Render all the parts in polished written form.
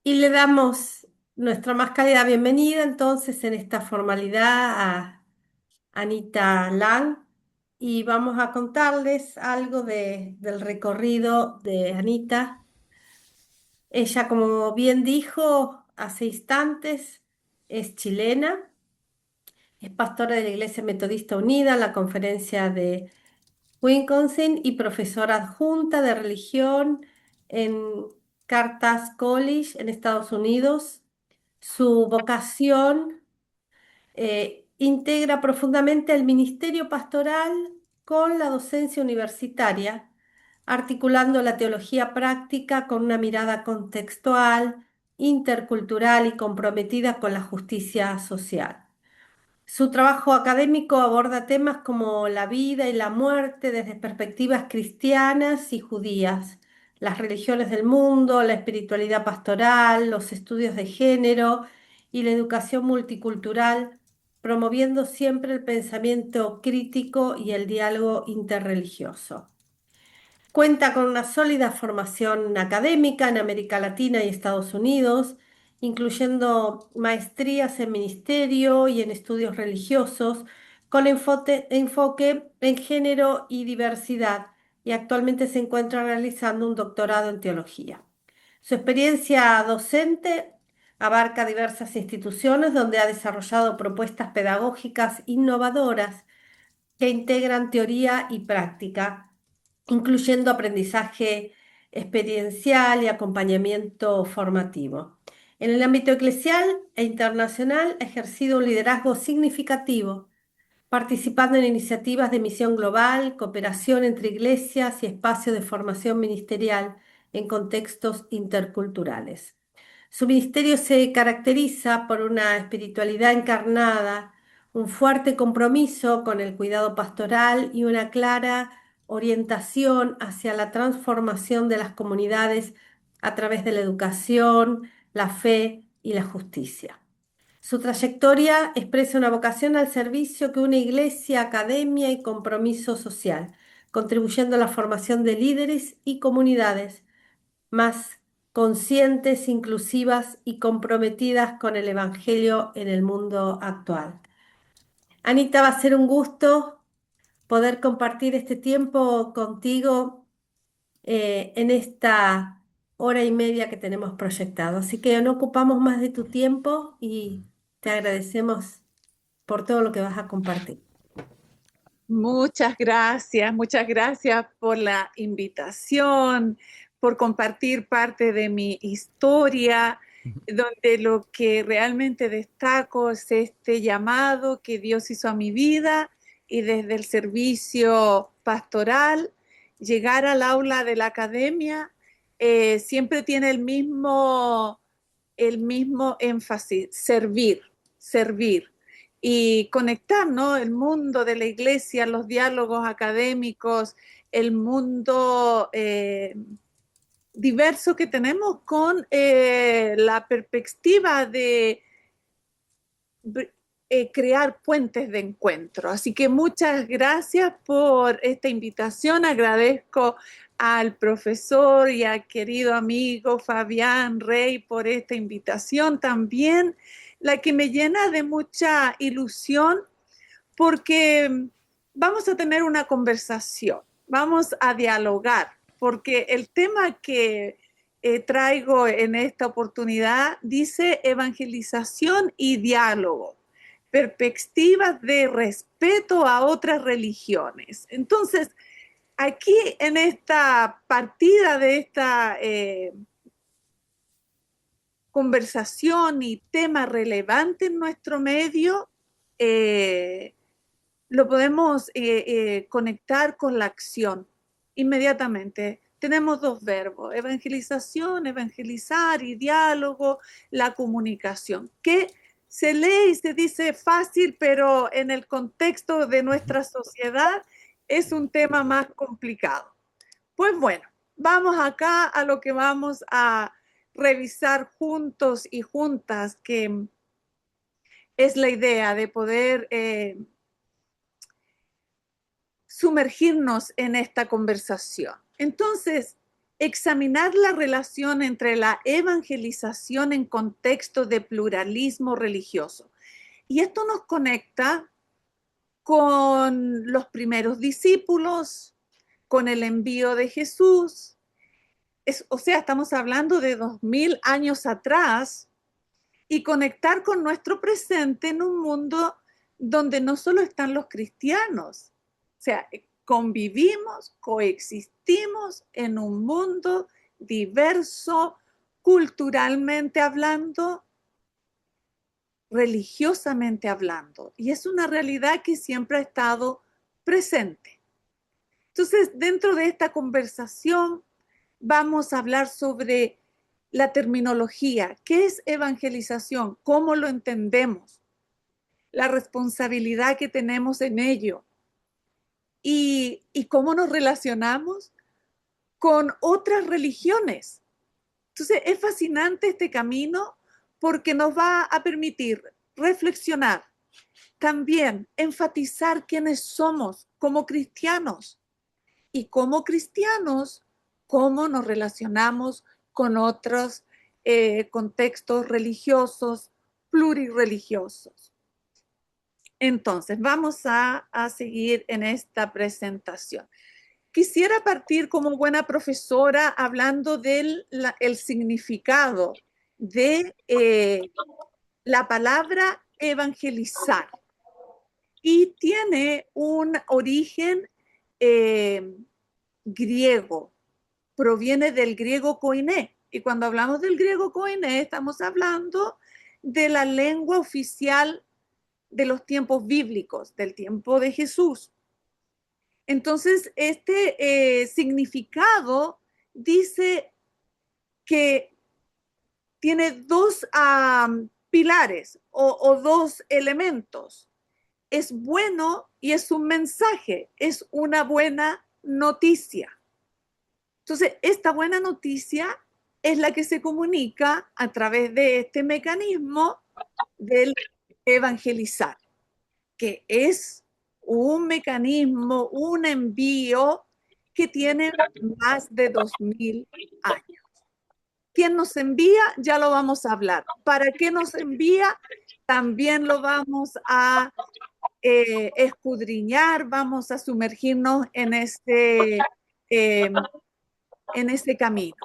Y le damos nuestra más cálida bienvenida entonces en esta formalidad a Anita Lang y vamos a contarles algo del recorrido de Anita. Ella, como bien dijo hace instantes, es chilena, es pastora de la Iglesia Metodista Unida, la Conferencia de Wisconsin y profesora adjunta de religión en Cartas College en Estados Unidos. Su vocación integra profundamente el ministerio pastoral con la docencia universitaria, articulando la teología práctica con una mirada contextual, intercultural y comprometida con la justicia social. Su trabajo académico aborda temas como la vida y la muerte desde perspectivas cristianas y judías, las religiones del mundo, la espiritualidad pastoral, los estudios de género y la educación multicultural, promoviendo siempre el pensamiento crítico y el diálogo interreligioso. Cuenta con una sólida formación académica en América Latina y Estados Unidos, incluyendo maestrías en ministerio y en estudios religiosos, con enfoque en género y diversidad, y actualmente se encuentra realizando un doctorado en teología. Su experiencia docente abarca diversas instituciones donde ha desarrollado propuestas pedagógicas innovadoras que integran teoría y práctica, incluyendo aprendizaje experiencial y acompañamiento formativo. En el ámbito eclesial e internacional ha ejercido un liderazgo significativo, participando en iniciativas de misión global, cooperación entre iglesias y espacios de formación ministerial en contextos interculturales. Su ministerio se caracteriza por una espiritualidad encarnada, un fuerte compromiso con el cuidado pastoral y una clara orientación hacia la transformación de las comunidades a través de la educación, la fe y la justicia. Su trayectoria expresa una vocación al servicio que une iglesia, academia y compromiso social, contribuyendo a la formación de líderes y comunidades más conscientes, inclusivas y comprometidas con el Evangelio en el mundo actual. Anita, va a ser un gusto poder compartir este tiempo contigo en esta hora y media que tenemos proyectado. Así que no ocupamos más de tu tiempo y te agradecemos por todo lo que vas a compartir. Muchas gracias por la invitación, por compartir parte de mi historia, donde lo que realmente destaco es este llamado que Dios hizo a mi vida y desde el servicio pastoral, llegar al aula de la academia, siempre tiene el mismo énfasis, servir, servir y conectar, ¿no? El mundo de la iglesia, los diálogos académicos, el mundo diverso que tenemos con la perspectiva de crear puentes de encuentro. Así que muchas gracias por esta invitación. Agradezco al profesor y al querido amigo Fabián Rey por esta invitación también, la que me llena de mucha ilusión porque vamos a tener una conversación, vamos a dialogar, porque el tema que traigo en esta oportunidad dice evangelización y diálogo, perspectivas de respeto a otras religiones. Entonces, aquí en esta partida de esta conversación y tema relevante en nuestro medio, lo podemos conectar con la acción inmediatamente. Tenemos dos verbos, evangelización, evangelizar y diálogo, la comunicación, que se lee y se dice fácil, pero en el contexto de nuestra sociedad es un tema más complicado. Pues bueno, vamos acá a lo que vamos a revisar juntos y juntas, que es la idea de poder sumergirnos en esta conversación. Entonces, examinar la relación entre la evangelización en contexto de pluralismo religioso. Y esto nos conecta con los primeros discípulos, con el envío de Jesús. O sea, estamos hablando de 2000 años atrás, y conectar con nuestro presente en un mundo donde no solo están los cristianos, o sea, convivimos, coexistimos en un mundo diverso, culturalmente hablando, religiosamente hablando, y es una realidad que siempre ha estado presente. Entonces, dentro de esta conversación vamos a hablar sobre la terminología, qué es evangelización, cómo lo entendemos, la responsabilidad que tenemos en ello y cómo nos relacionamos con otras religiones. Entonces es fascinante este camino porque nos va a permitir reflexionar, también enfatizar quiénes somos como cristianos y como cristianos, cómo nos relacionamos con otros contextos religiosos, plurirreligiosos. Entonces, vamos a seguir en esta presentación. Quisiera partir como buena profesora hablando del el significado de la palabra evangelizar. Y tiene un origen griego, proviene del griego koiné. Y cuando hablamos del griego koiné, estamos hablando de la lengua oficial de los tiempos bíblicos, del tiempo de Jesús. Entonces, este significado dice que tiene dos pilares o dos elementos. Es bueno y es un mensaje, es una buena noticia. Entonces, esta buena noticia es la que se comunica a través de este mecanismo del evangelizar, que es un mecanismo, un envío que tiene más de 2000 años. ¿Quién nos envía? Ya lo vamos a hablar. ¿Para qué nos envía? También lo vamos a escudriñar, vamos a sumergirnos en este camino.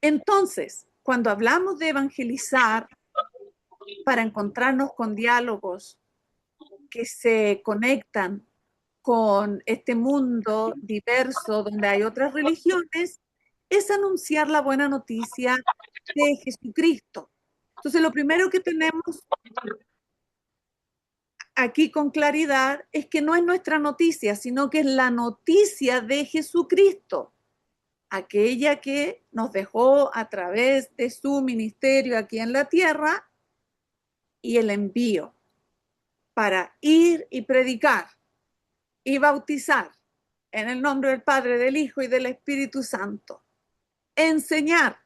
Entonces, cuando hablamos de evangelizar, para encontrarnos con diálogos que se conectan con este mundo diverso donde hay otras religiones, es anunciar la buena noticia de Jesucristo. Entonces, lo primero que tenemos aquí con claridad es que no es nuestra noticia, sino que es la noticia de Jesucristo, aquella que nos dejó a través de su ministerio aquí en la tierra y el envío para ir y predicar y bautizar en el nombre del Padre, del Hijo y del Espíritu Santo. Enseñar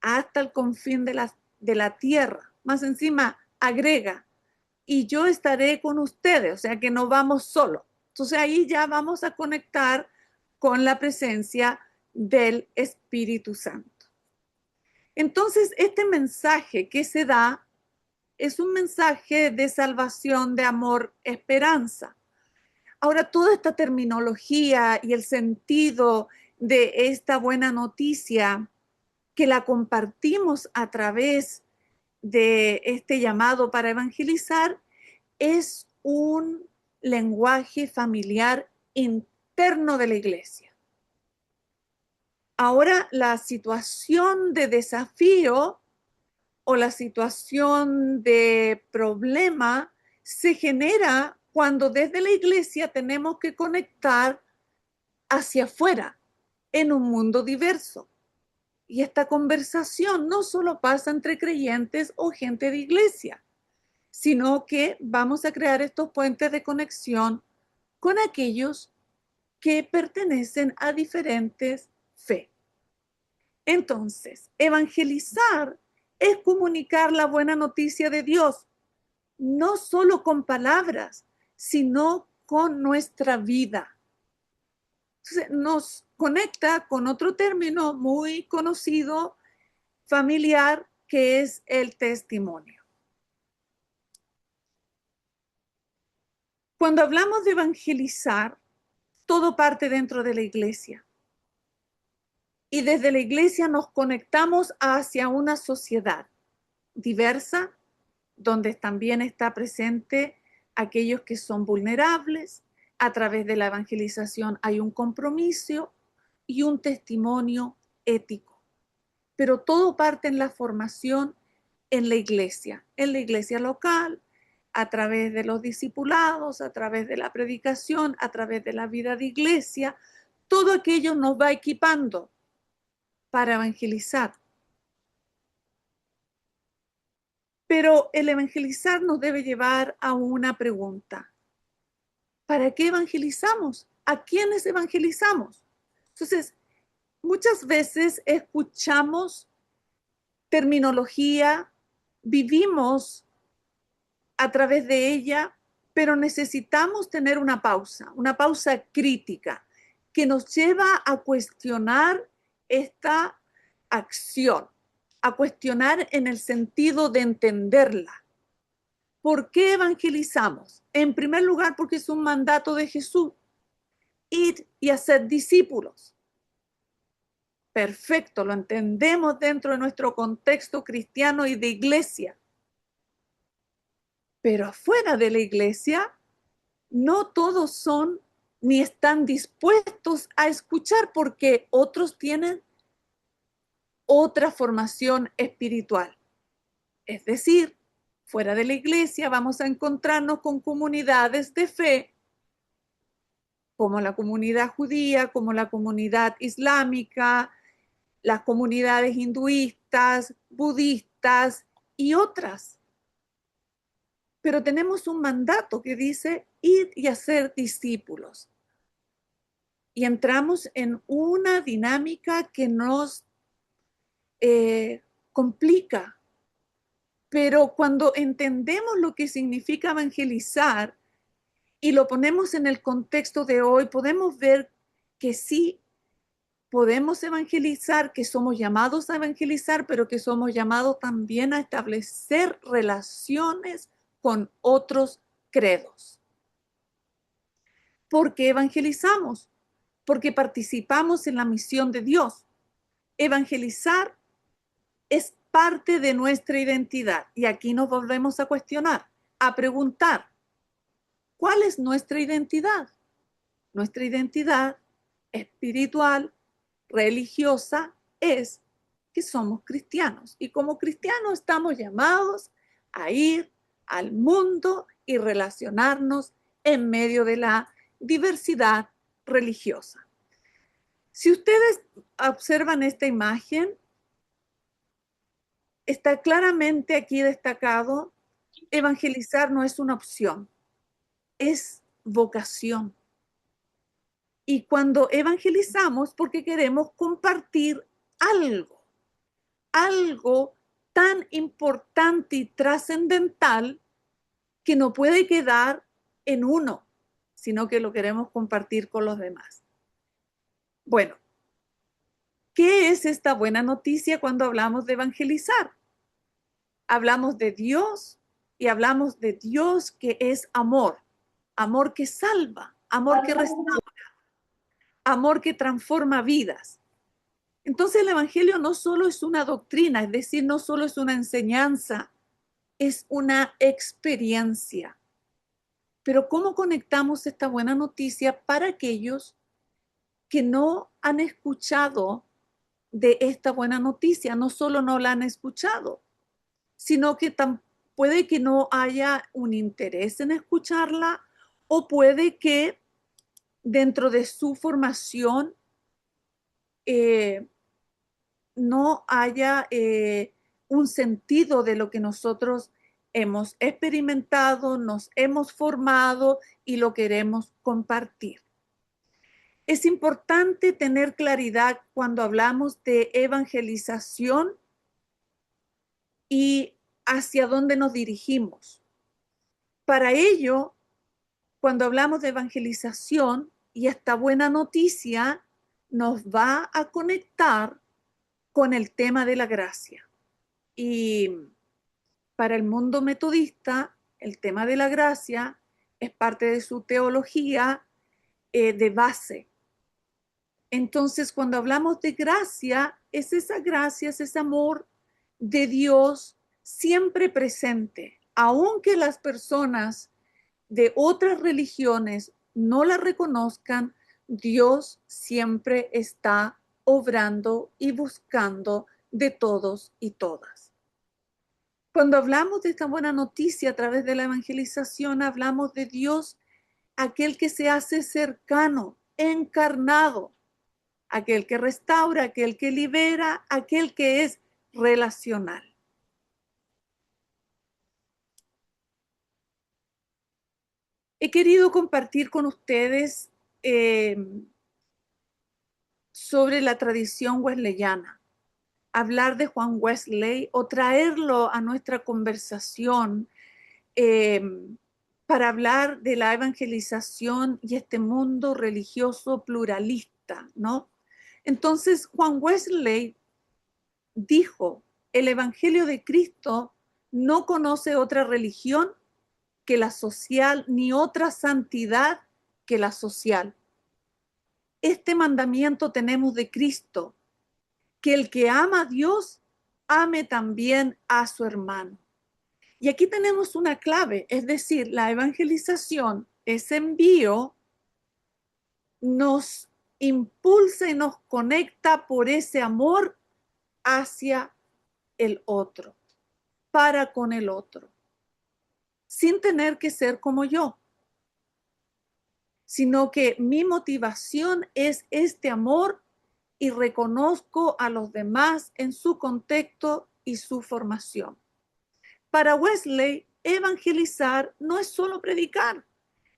hasta el confín de la tierra. Más encima agrega, y yo estaré con ustedes, o sea que no vamos solos. Entonces ahí ya vamos a conectar con la presencia del Espíritu Santo. Entonces, este mensaje que se da es un mensaje de salvación, de amor, esperanza. Ahora, toda esta terminología y el sentido de esta buena noticia que la compartimos a través de este llamado para evangelizar es un lenguaje familiar interno de la iglesia. Ahora, la situación de desafío o la situación de problema se genera cuando desde la iglesia tenemos que conectar hacia afuera en un mundo diverso. Y esta conversación no solo pasa entre creyentes o gente de iglesia, sino que vamos a crear estos puentes de conexión con aquellos que pertenecen a diferentes fe. Entonces, evangelizar es comunicar la buena noticia de Dios, no solo con palabras, sino con nuestra vida. Entonces, nos conecta con otro término muy conocido, familiar, que es el testimonio. Cuando hablamos de evangelizar, todo parte dentro de la iglesia. Y desde la iglesia nos conectamos hacia una sociedad diversa, donde también está presente aquellos que son vulnerables. A través de la evangelización hay un compromiso y un testimonio ético. Pero todo parte en la formación en la iglesia local, a través de los discipulados, a través de la predicación, a través de la vida de iglesia. Todo aquello nos va equipando para evangelizar. Pero el evangelizar nos debe llevar a una pregunta. ¿Para qué evangelizamos? ¿A quiénes evangelizamos? Entonces, muchas veces escuchamos terminología, vivimos a través de ella, pero necesitamos tener una pausa crítica que nos lleva a cuestionar esta acción, a cuestionar en el sentido de entenderla. ¿Por qué evangelizamos? En primer lugar, porque es un mandato de Jesús. Ir y hacer discípulos. Perfecto, lo entendemos dentro de nuestro contexto cristiano y de iglesia. Pero afuera de la iglesia, no todos son ni están dispuestos a escuchar porque otros tienen otra formación espiritual. Es decir, fuera de la iglesia vamos a encontrarnos con comunidades de fe, como la comunidad judía, como la comunidad islámica, las comunidades hinduistas, budistas y otras. Pero tenemos un mandato que dice ir y hacer discípulos. Y entramos en una dinámica que nos complica. Pero cuando entendemos lo que significa evangelizar y lo ponemos en el contexto de hoy, podemos ver que sí podemos evangelizar, que somos llamados a evangelizar, pero que somos llamados también a establecer relaciones con otros credos. ¿Por qué evangelizamos? Porque participamos en la misión de Dios. Evangelizar es parte de nuestra identidad. Y aquí nos volvemos a cuestionar, a preguntar, ¿cuál es nuestra identidad? Nuestra identidad espiritual, religiosa, es que somos cristianos. Y como cristianos estamos llamados a ir al mundo y relacionarnos en medio de la diversidad religiosa. Si ustedes observan esta imagen, está claramente aquí destacado, evangelizar no es una opción, es vocación. Y cuando evangelizamos, porque queremos compartir algo tan importante y trascendental que no puede quedar en uno, sino que lo queremos compartir con los demás. Bueno, ¿qué es esta buena noticia cuando hablamos de evangelizar? Hablamos de Dios y hablamos de Dios que es amor, amor que salva, amor que restaura, amor que transforma vidas. Entonces el Evangelio no solo es una doctrina, es decir, no solo es una enseñanza, es una experiencia. Pero ¿cómo conectamos esta buena noticia para aquellos que no han escuchado de esta buena noticia? No solo no la han escuchado, sino que puede que no haya un interés en escucharla o puede que dentro de su formación no haya un sentido de lo que nosotros hemos experimentado, nos hemos formado y lo queremos compartir. Es importante tener claridad cuando hablamos de evangelización y hacia dónde nos dirigimos. Para ello, cuando hablamos de evangelización, Y esta buena noticia nos va a conectar con el tema de la gracia. Y para el mundo metodista, el tema de la gracia es parte de su teología de base. Entonces, cuando hablamos de gracia, es esa gracia, es ese amor de Dios siempre presente, aunque las personas de otras religiones no la reconozcan, Dios siempre está obrando y buscando de todos y todas. Cuando hablamos de esta buena noticia a través de la evangelización, hablamos de Dios, aquel que se hace cercano, encarnado, aquel que restaura, aquel que libera, aquel que es relacional. He querido compartir con ustedes sobre la tradición wesleyana, hablar de Juan Wesley o traerlo a nuestra conversación para hablar de la evangelización y este mundo religioso pluralista, ¿no? Entonces, Juan Wesley dijo, el Evangelio de Cristo no conoce otra religión que la social, ni otra santidad que la social. Este mandamiento tenemos de Cristo, que el que ama a Dios, ame también a su hermano. Y aquí tenemos una clave, es decir, la evangelización, ese envío, nos impulsa y nos conecta por ese amor hacia el otro, para con el otro, sin tener que ser como yo, sino que mi motivación es este amor y reconozco a los demás en su contexto y su formación. Para Wesley, evangelizar no es solo predicar,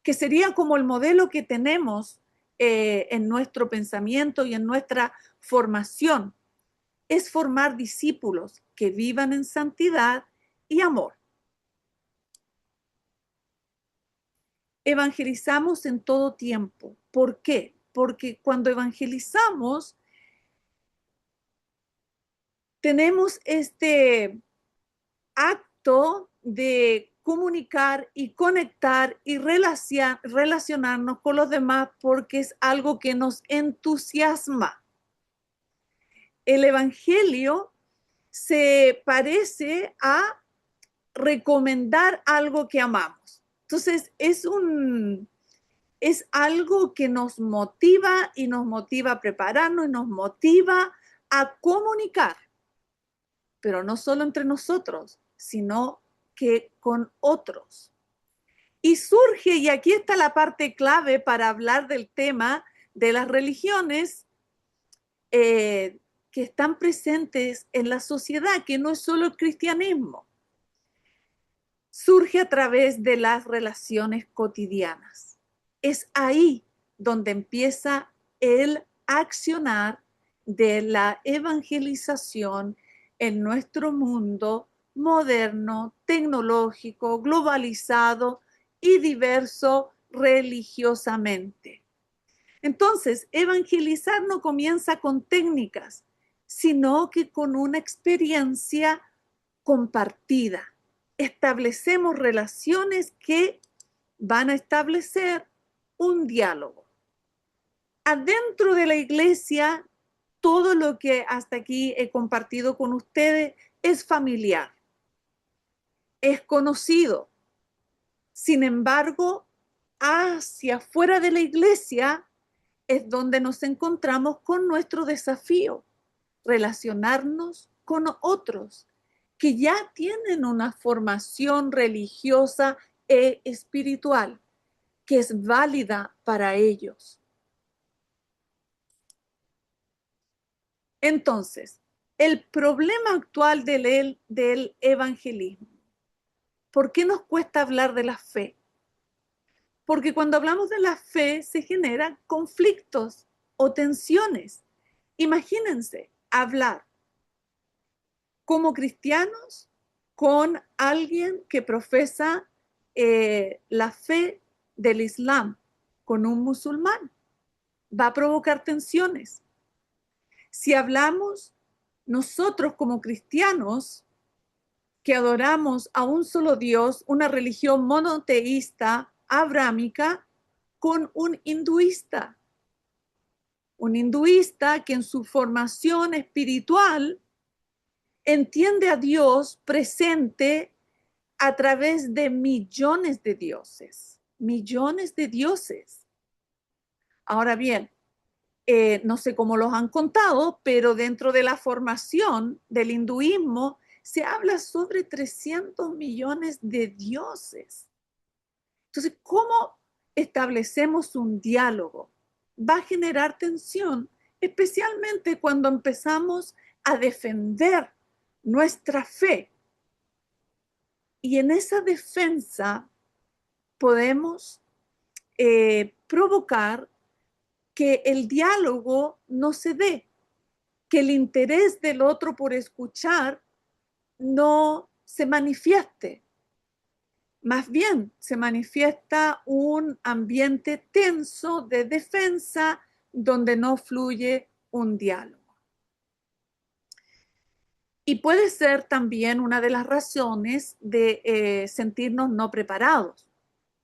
que sería como el modelo que tenemos en nuestro pensamiento y en nuestra formación. Es formar discípulos que vivan en santidad y amor. Evangelizamos en todo tiempo. ¿Por qué? Porque cuando evangelizamos, tenemos este acto de comunicar y conectar y relacionarnos con los demás porque es algo que nos entusiasma. El evangelio se parece a recomendar algo que amamos. Entonces, es algo que nos motiva y nos motiva a prepararnos y nos motiva a comunicar, pero no solo entre nosotros, sino que con otros. Y surge, y aquí está la parte clave para hablar del tema de las religiones que están presentes en la sociedad, que no es solo el cristianismo. Surge a través de las relaciones cotidianas. Es ahí donde empieza el accionar de la evangelización en nuestro mundo moderno, tecnológico, globalizado y diverso religiosamente. Entonces, evangelizar no comienza con técnicas, sino que con una experiencia compartida. Establecemos relaciones que van a establecer un diálogo. Adentro de la iglesia, todo lo que hasta aquí he compartido con ustedes es familiar, es conocido. Sin embargo, hacia afuera de la iglesia es donde nos encontramos con nuestro desafío, relacionarnos con otros que ya tienen una formación religiosa e espiritual que es válida para ellos. Entonces, el problema actual del evangelismo, ¿por qué nos cuesta hablar de la fe? Porque cuando hablamos de la fe se generan conflictos o tensiones. Imagínense hablar como cristianos con alguien que profesa la fe del Islam, con un musulmán. va a provocar tensiones. Si hablamos nosotros como cristianos que adoramos a un solo Dios, una religión monoteísta, abrámica, con un hinduista que en su formación espiritual entiende a Dios presente a través de millones de dioses, millones de dioses. Ahora bien, no sé cómo los han contado, pero dentro de la formación del hinduismo se habla sobre 300 millones de dioses. Entonces, ¿cómo establecemos un diálogo? Va a generar tensión, especialmente cuando empezamos a defender nuestra fe. Y en esa defensa podemos provocar que el diálogo no se dé, que el interés del otro por escuchar no se manifieste. Más bien se manifiesta un ambiente tenso de defensa donde no fluye un diálogo. Y puede ser también una de las razones de sentirnos no preparados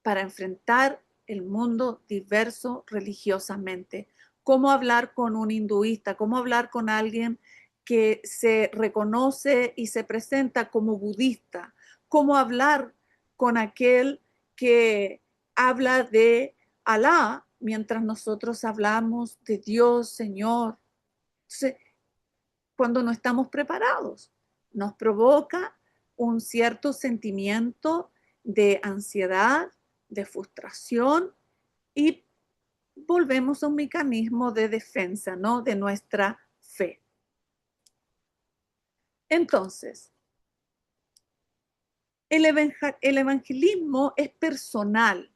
para enfrentar el mundo diverso religiosamente. Cómo hablar con un hinduista, cómo hablar con alguien que se reconoce y se presenta como budista, cómo hablar con aquel que habla de Alá mientras nosotros hablamos de Dios, Señor. Entonces, cuando no estamos preparados, nos provoca un cierto sentimiento de ansiedad, de frustración y volvemos a un mecanismo de defensa, ¿no? De nuestra fe. Entonces, el evangelismo es personal,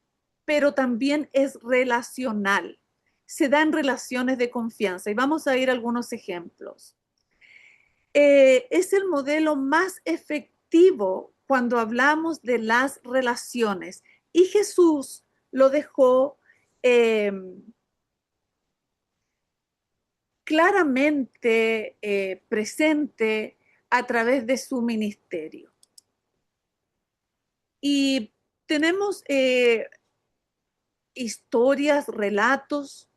pero también es relacional. Se da en relaciones de confianza y vamos a ir a algunos ejemplos. Es el modelo más efectivo cuando hablamos de las relaciones y Jesús lo dejó claramente presente a través de su ministerio. Y tenemos historias, relatos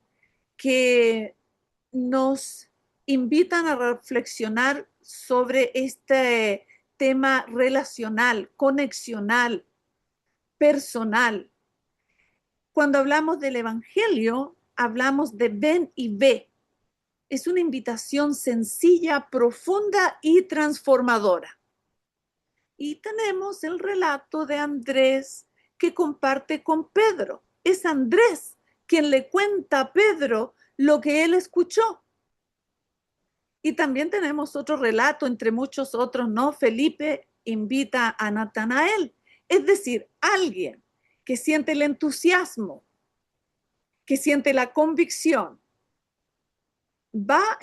que nos invitan a reflexionar sobre este tema relacional, conexional, personal. Cuando hablamos del Evangelio, hablamos de ven y ve. Es una invitación sencilla, profunda y transformadora. Y tenemos el relato de Andrés que comparte con Pedro. Es Andrés quien le cuenta a Pedro lo que él escuchó. Y también tenemos otro relato, entre muchos otros, ¿no? Felipe invita a Natanael, es decir, alguien que siente el entusiasmo, que siente la convicción, va a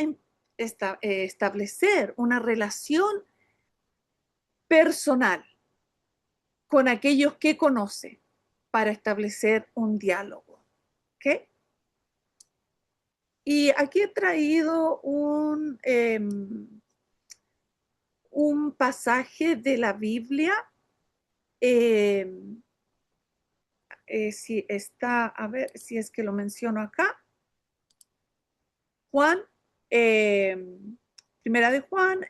establecer una relación personal con aquellos que conoce para establecer un diálogo. ¿Ok? Y aquí he traído un pasaje de la Biblia. Si está, a ver si es que lo menciono acá. Juan, primera de Juan,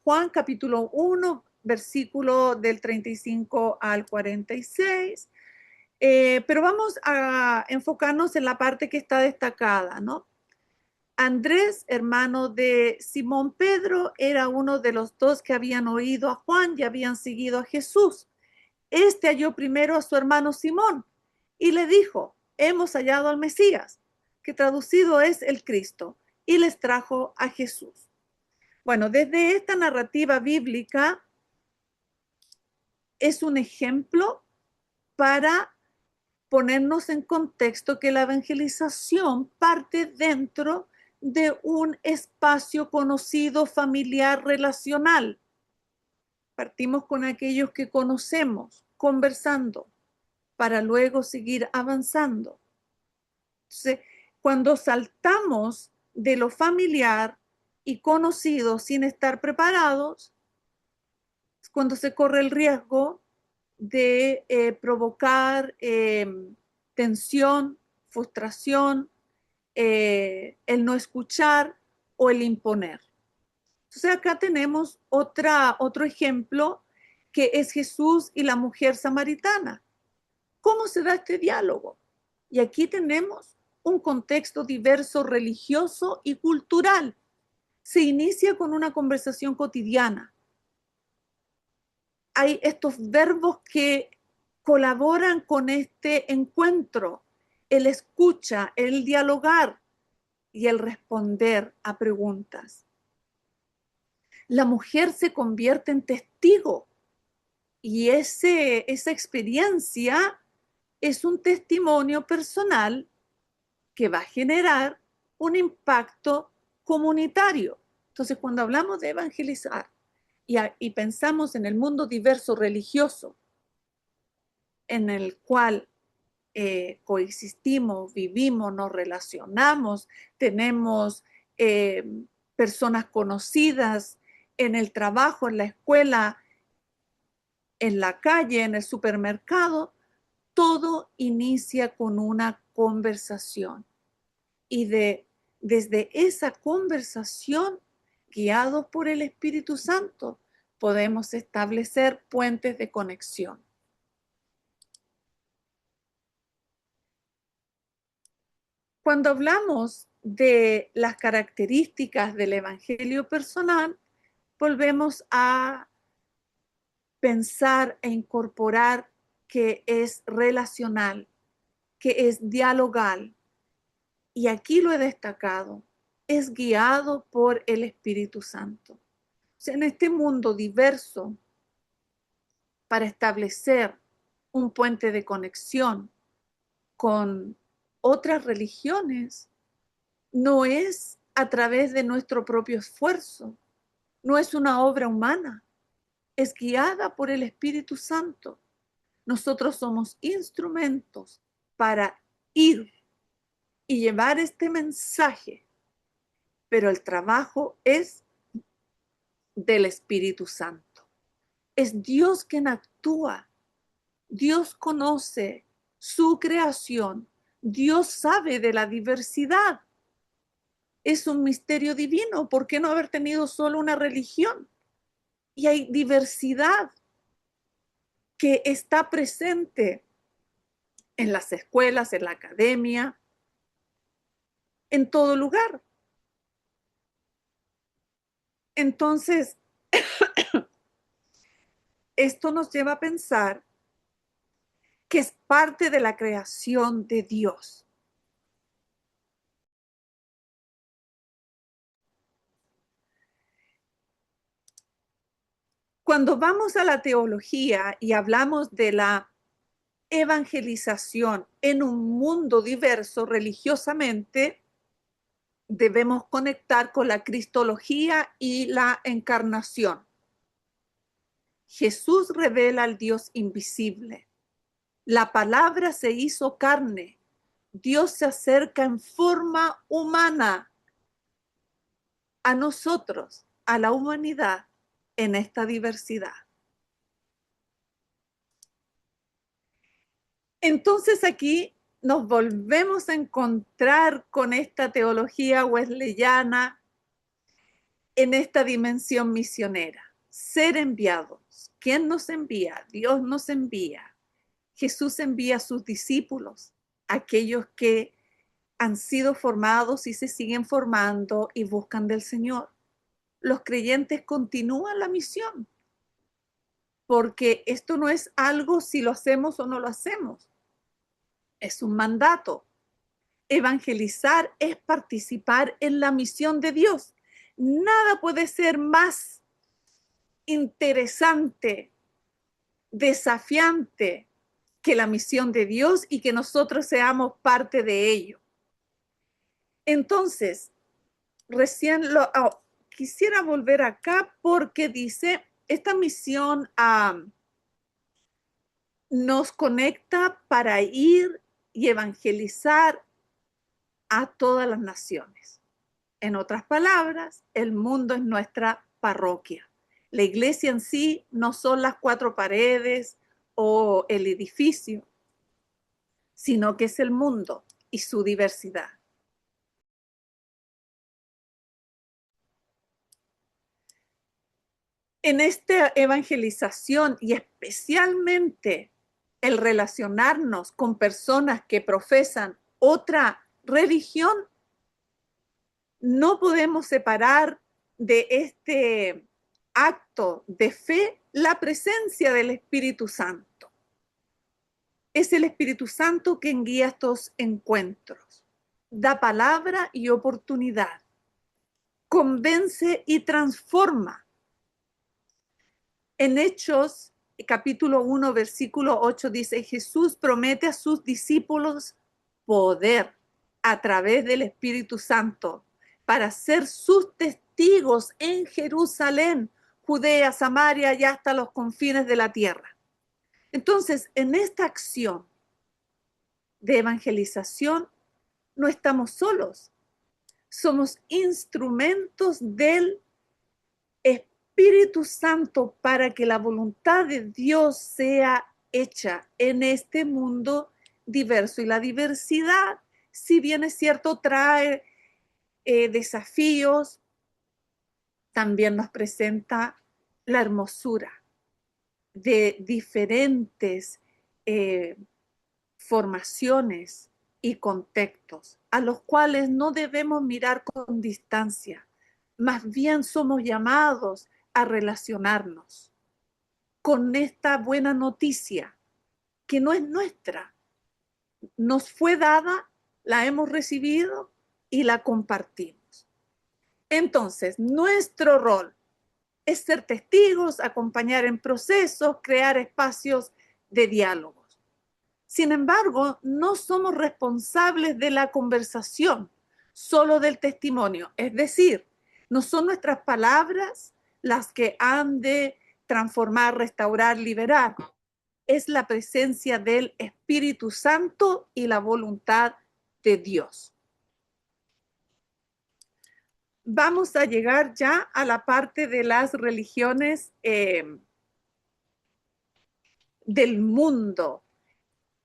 Juan capítulo 1, versículo del 35 al 46. Pero vamos a enfocarnos en la parte que está destacada, ¿no? Andrés, hermano de Simón Pedro, era uno de los dos que habían oído a Juan y habían seguido a Jesús. Este halló primero a su hermano Simón y le dijo, hemos hallado al Mesías, que traducido es el Cristo, y les trajo a Jesús. Bueno, desde esta narrativa bíblica es un ejemplo para ponernos en contexto que la evangelización parte dentro de un espacio conocido, familiar, relacional. Partimos con aquellos que conocemos, conversando, para luego seguir avanzando. Entonces, cuando saltamos de lo familiar y conocido sin estar preparados, es cuando se corre el riesgo de provocar tensión, frustración, el no escuchar o el imponer. Entonces acá tenemos otro ejemplo que es Jesús y la mujer samaritana. ¿Cómo se da este diálogo? Y aquí tenemos un contexto diverso religioso y cultural. Se inicia con una conversación cotidiana. Hay estos verbos que colaboran con este encuentro, el escucha, el dialogar y el responder a preguntas. La mujer se convierte en testigo y esa experiencia es un testimonio personal que va a generar un impacto comunitario. Entonces, cuando hablamos de evangelizar y pensamos en el mundo diverso religioso en el cual coexistimos, vivimos, nos relacionamos, tenemos personas conocidas en el trabajo, en la escuela, en la calle, en el supermercado, todo inicia con una conversación. Y desde esa conversación, guiados por el Espíritu Santo, podemos establecer puentes de conexión. Cuando hablamos de las características del evangelio personal, volvemos a pensar e incorporar que es relacional, que es dialogal. Y aquí lo he destacado, es guiado por el Espíritu Santo. O sea, en este mundo diverso, para establecer un puente de conexión con otras religiones, no es a través de nuestro propio esfuerzo, no es una obra humana, es guiada por el Espíritu Santo. Nosotros somos instrumentos para ir y llevar este mensaje, pero el trabajo es del Espíritu Santo. Es Dios quien actúa. Dios conoce su creación. Dios sabe de la diversidad. Es un misterio divino. ¿Por qué no haber tenido solo una religión? Y hay diversidad que está presente en las escuelas, en la academia, en todo lugar. Entonces, esto nos lleva a pensar que es parte de la creación de Dios. Cuando vamos a la teología y hablamos de la evangelización en un mundo diverso religiosamente, debemos conectar con la cristología y la encarnación. Jesús revela al Dios invisible. La palabra se hizo carne. Dios se acerca en forma humana a nosotros, a la humanidad, en esta diversidad. Entonces aquí nos volvemos a encontrar con esta teología wesleyana en esta dimensión misionera. Ser enviados. ¿Quién nos envía? Dios nos envía. Jesús envía a sus discípulos, aquellos que han sido formados y se siguen formando y buscan del Señor. Los creyentes continúan la misión, porque esto no es algo si lo hacemos o no lo hacemos. Es un mandato. Evangelizar es participar en la misión de Dios. Nada puede ser más interesante, desafiante que la misión de Dios y que nosotros seamos parte de ello. Entonces, quisiera volver acá porque dice, esta misión nos conecta para ir y evangelizar a todas las naciones. En otras palabras, el mundo es nuestra parroquia. La iglesia en sí no son las cuatro paredes o el edificio, sino que es el mundo y su diversidad. En esta evangelización y especialmente el relacionarnos con personas que profesan otra religión, no podemos separar de este acto de fe la presencia del Espíritu Santo. Es el Espíritu Santo quien guía estos encuentros, da palabra y oportunidad, convence y transforma. En Hechos, capítulo 1, versículo 8 dice, Jesús promete a sus discípulos poder a través del Espíritu Santo para ser sus testigos en Jerusalén, Judea, Samaria y hasta los confines de la tierra. Entonces, en esta acción de evangelización, no estamos solos, somos instrumentos del Espíritu Santo para que la voluntad de Dios sea hecha en este mundo diverso. Y la diversidad, si bien es cierto, trae desafíos, también nos presenta la hermosura de diferentes formaciones y contextos a los cuales no debemos mirar con distancia. Más bien somos llamados a relacionarnos con esta buena noticia que no es nuestra. Nos fue dada, la hemos recibido y la compartimos. Entonces, nuestro rol es ser testigos, acompañar en procesos, crear espacios de diálogos. Sin embargo, no somos responsables de la conversación, solo del testimonio. Es decir, no son nuestras palabras las que han de transformar, restaurar, liberar. Es la presencia del Espíritu Santo y la voluntad de Dios. Vamos a llegar ya a la parte de las religiones del mundo.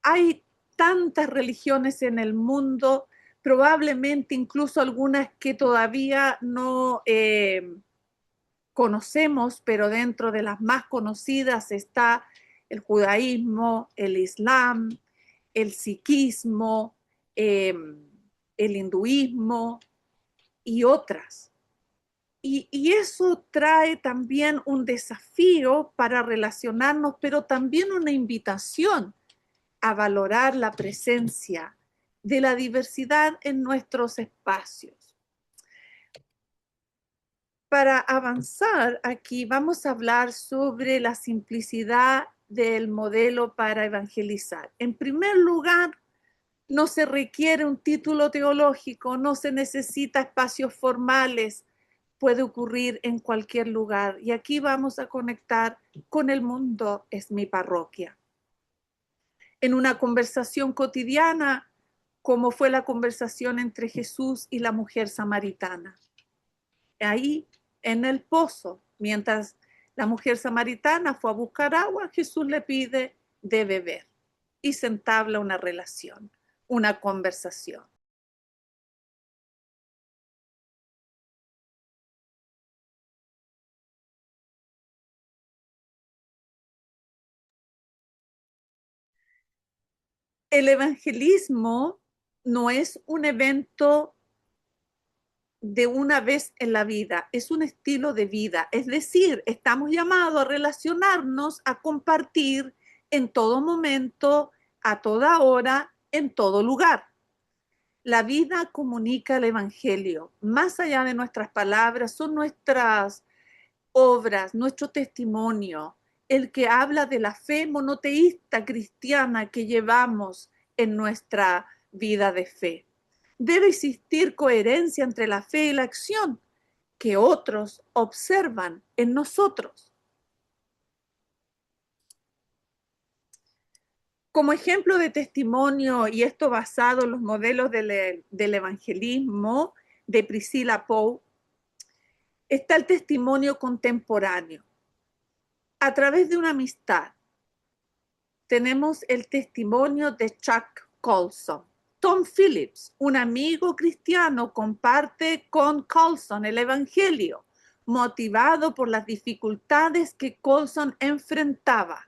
Hay tantas religiones en el mundo, probablemente incluso algunas que todavía no conocemos, pero dentro de las más conocidas está el judaísmo, el islam, el sikhismo, el hinduismo y otras. Y eso trae también un desafío para relacionarnos, pero también una invitación a valorar la presencia de la diversidad en nuestros espacios. Para avanzar aquí vamos a hablar sobre la simplicidad del modelo para evangelizar. En primer lugar, no se requiere un título teológico, no se necesita espacios formales, puede ocurrir en cualquier lugar. Y aquí vamos a conectar con el mundo, es mi parroquia. En una conversación cotidiana, como fue la conversación entre Jesús y la mujer samaritana. Ahí, en el pozo, mientras la mujer samaritana fue a buscar agua, Jesús le pide de beber y se entabla una relación, una conversación. El evangelismo no es un evento de una vez en la vida, es un estilo de vida. Es decir, estamos llamados a relacionarnos, a compartir en todo momento, a toda hora, en todo lugar. La vida comunica el evangelio. Más allá de nuestras palabras, son nuestras obras, nuestro testimonio, el que habla de la fe monoteísta cristiana que llevamos en nuestra vida de fe. Debe existir coherencia entre la fe y la acción que otros observan en nosotros. Como ejemplo de testimonio, y esto basado en los modelos del evangelismo de Priscilla Poe, está el testimonio contemporáneo. A través de una amistad, tenemos el testimonio de Chuck Colson. Tom Phillips, un amigo cristiano, comparte con Colson el evangelio, motivado por las dificultades que Colson enfrentaba.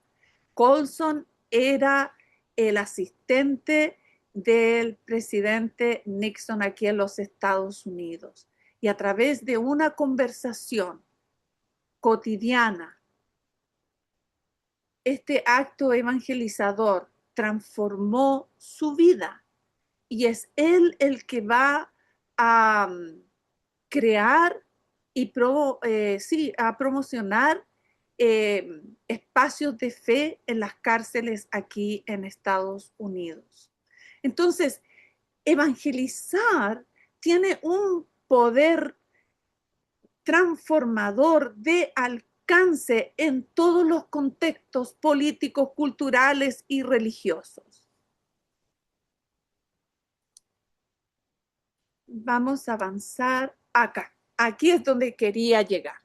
Colson era el asistente del presidente Nixon aquí en los Estados Unidos. Y a través de una conversación cotidiana, este acto evangelizador transformó su vida y es él el que va a crear y a promocionar espacios de fe en las cárceles aquí en Estados Unidos. Entonces, evangelizar tiene un poder transformador de alcance en todos los contextos políticos, culturales y religiosos. Vamos a avanzar acá. Aquí es donde quería llegar.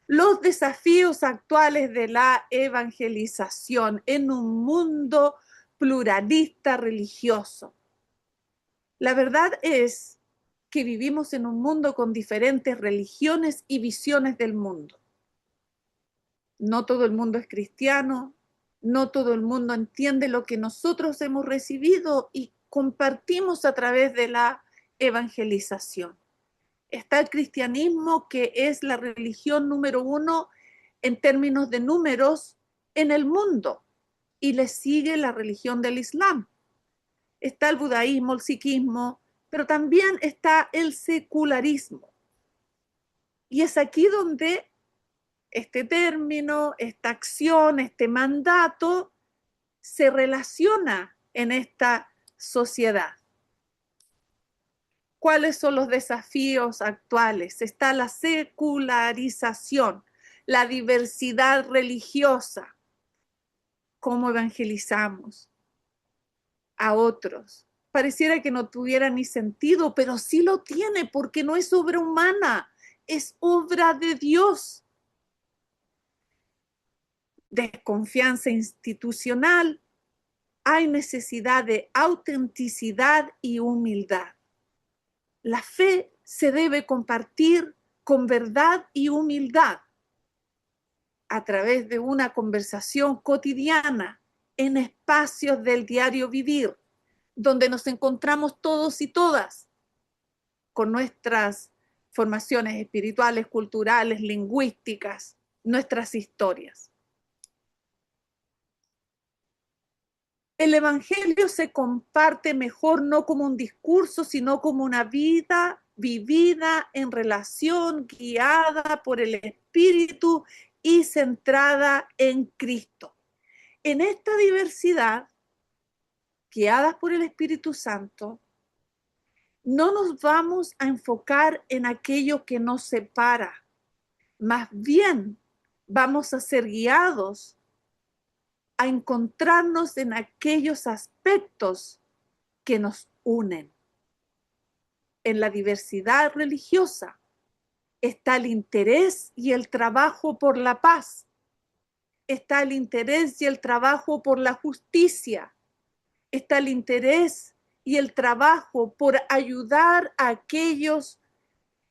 Los desafíos actuales de la evangelización en un mundo pluralista religioso. La verdad es que vivimos en un mundo con diferentes religiones y visiones del mundo. No todo el mundo es cristiano, no todo el mundo entiende lo que nosotros hemos recibido y compartimos a través de la evangelización. Está el cristianismo, que es la religión número 1 en términos de números en el mundo, y le sigue la religión del Islam. Está el budaísmo, el sikhismo, pero también está el secularismo. Y es aquí donde este término, esta acción, este mandato se relaciona en esta sociedad. ¿Cuáles son los desafíos actuales? Está la secularización, la diversidad religiosa. ¿Cómo evangelizamos a otros? Pareciera que no tuviera ni sentido, pero sí lo tiene, porque no es obra humana, es obra de Dios. Desconfianza institucional, hay necesidad de autenticidad y humildad. La fe se debe compartir con verdad y humildad a través de una conversación cotidiana en espacios del diario vivir, donde nos encontramos todos y todas con nuestras formaciones espirituales, culturales, lingüísticas, nuestras historias. El evangelio se comparte mejor no como un discurso, sino como una vida vivida en relación, guiada por el Espíritu y centrada en Cristo. En esta diversidad, guiadas por el Espíritu Santo, no nos vamos a enfocar en aquello que nos separa, más bien vamos a ser guiados a encontrarnos en aquellos aspectos que nos unen. En la diversidad religiosa está el interés y el trabajo por la paz, está el interés y el trabajo por la justicia, está el interés y el trabajo por ayudar a aquellos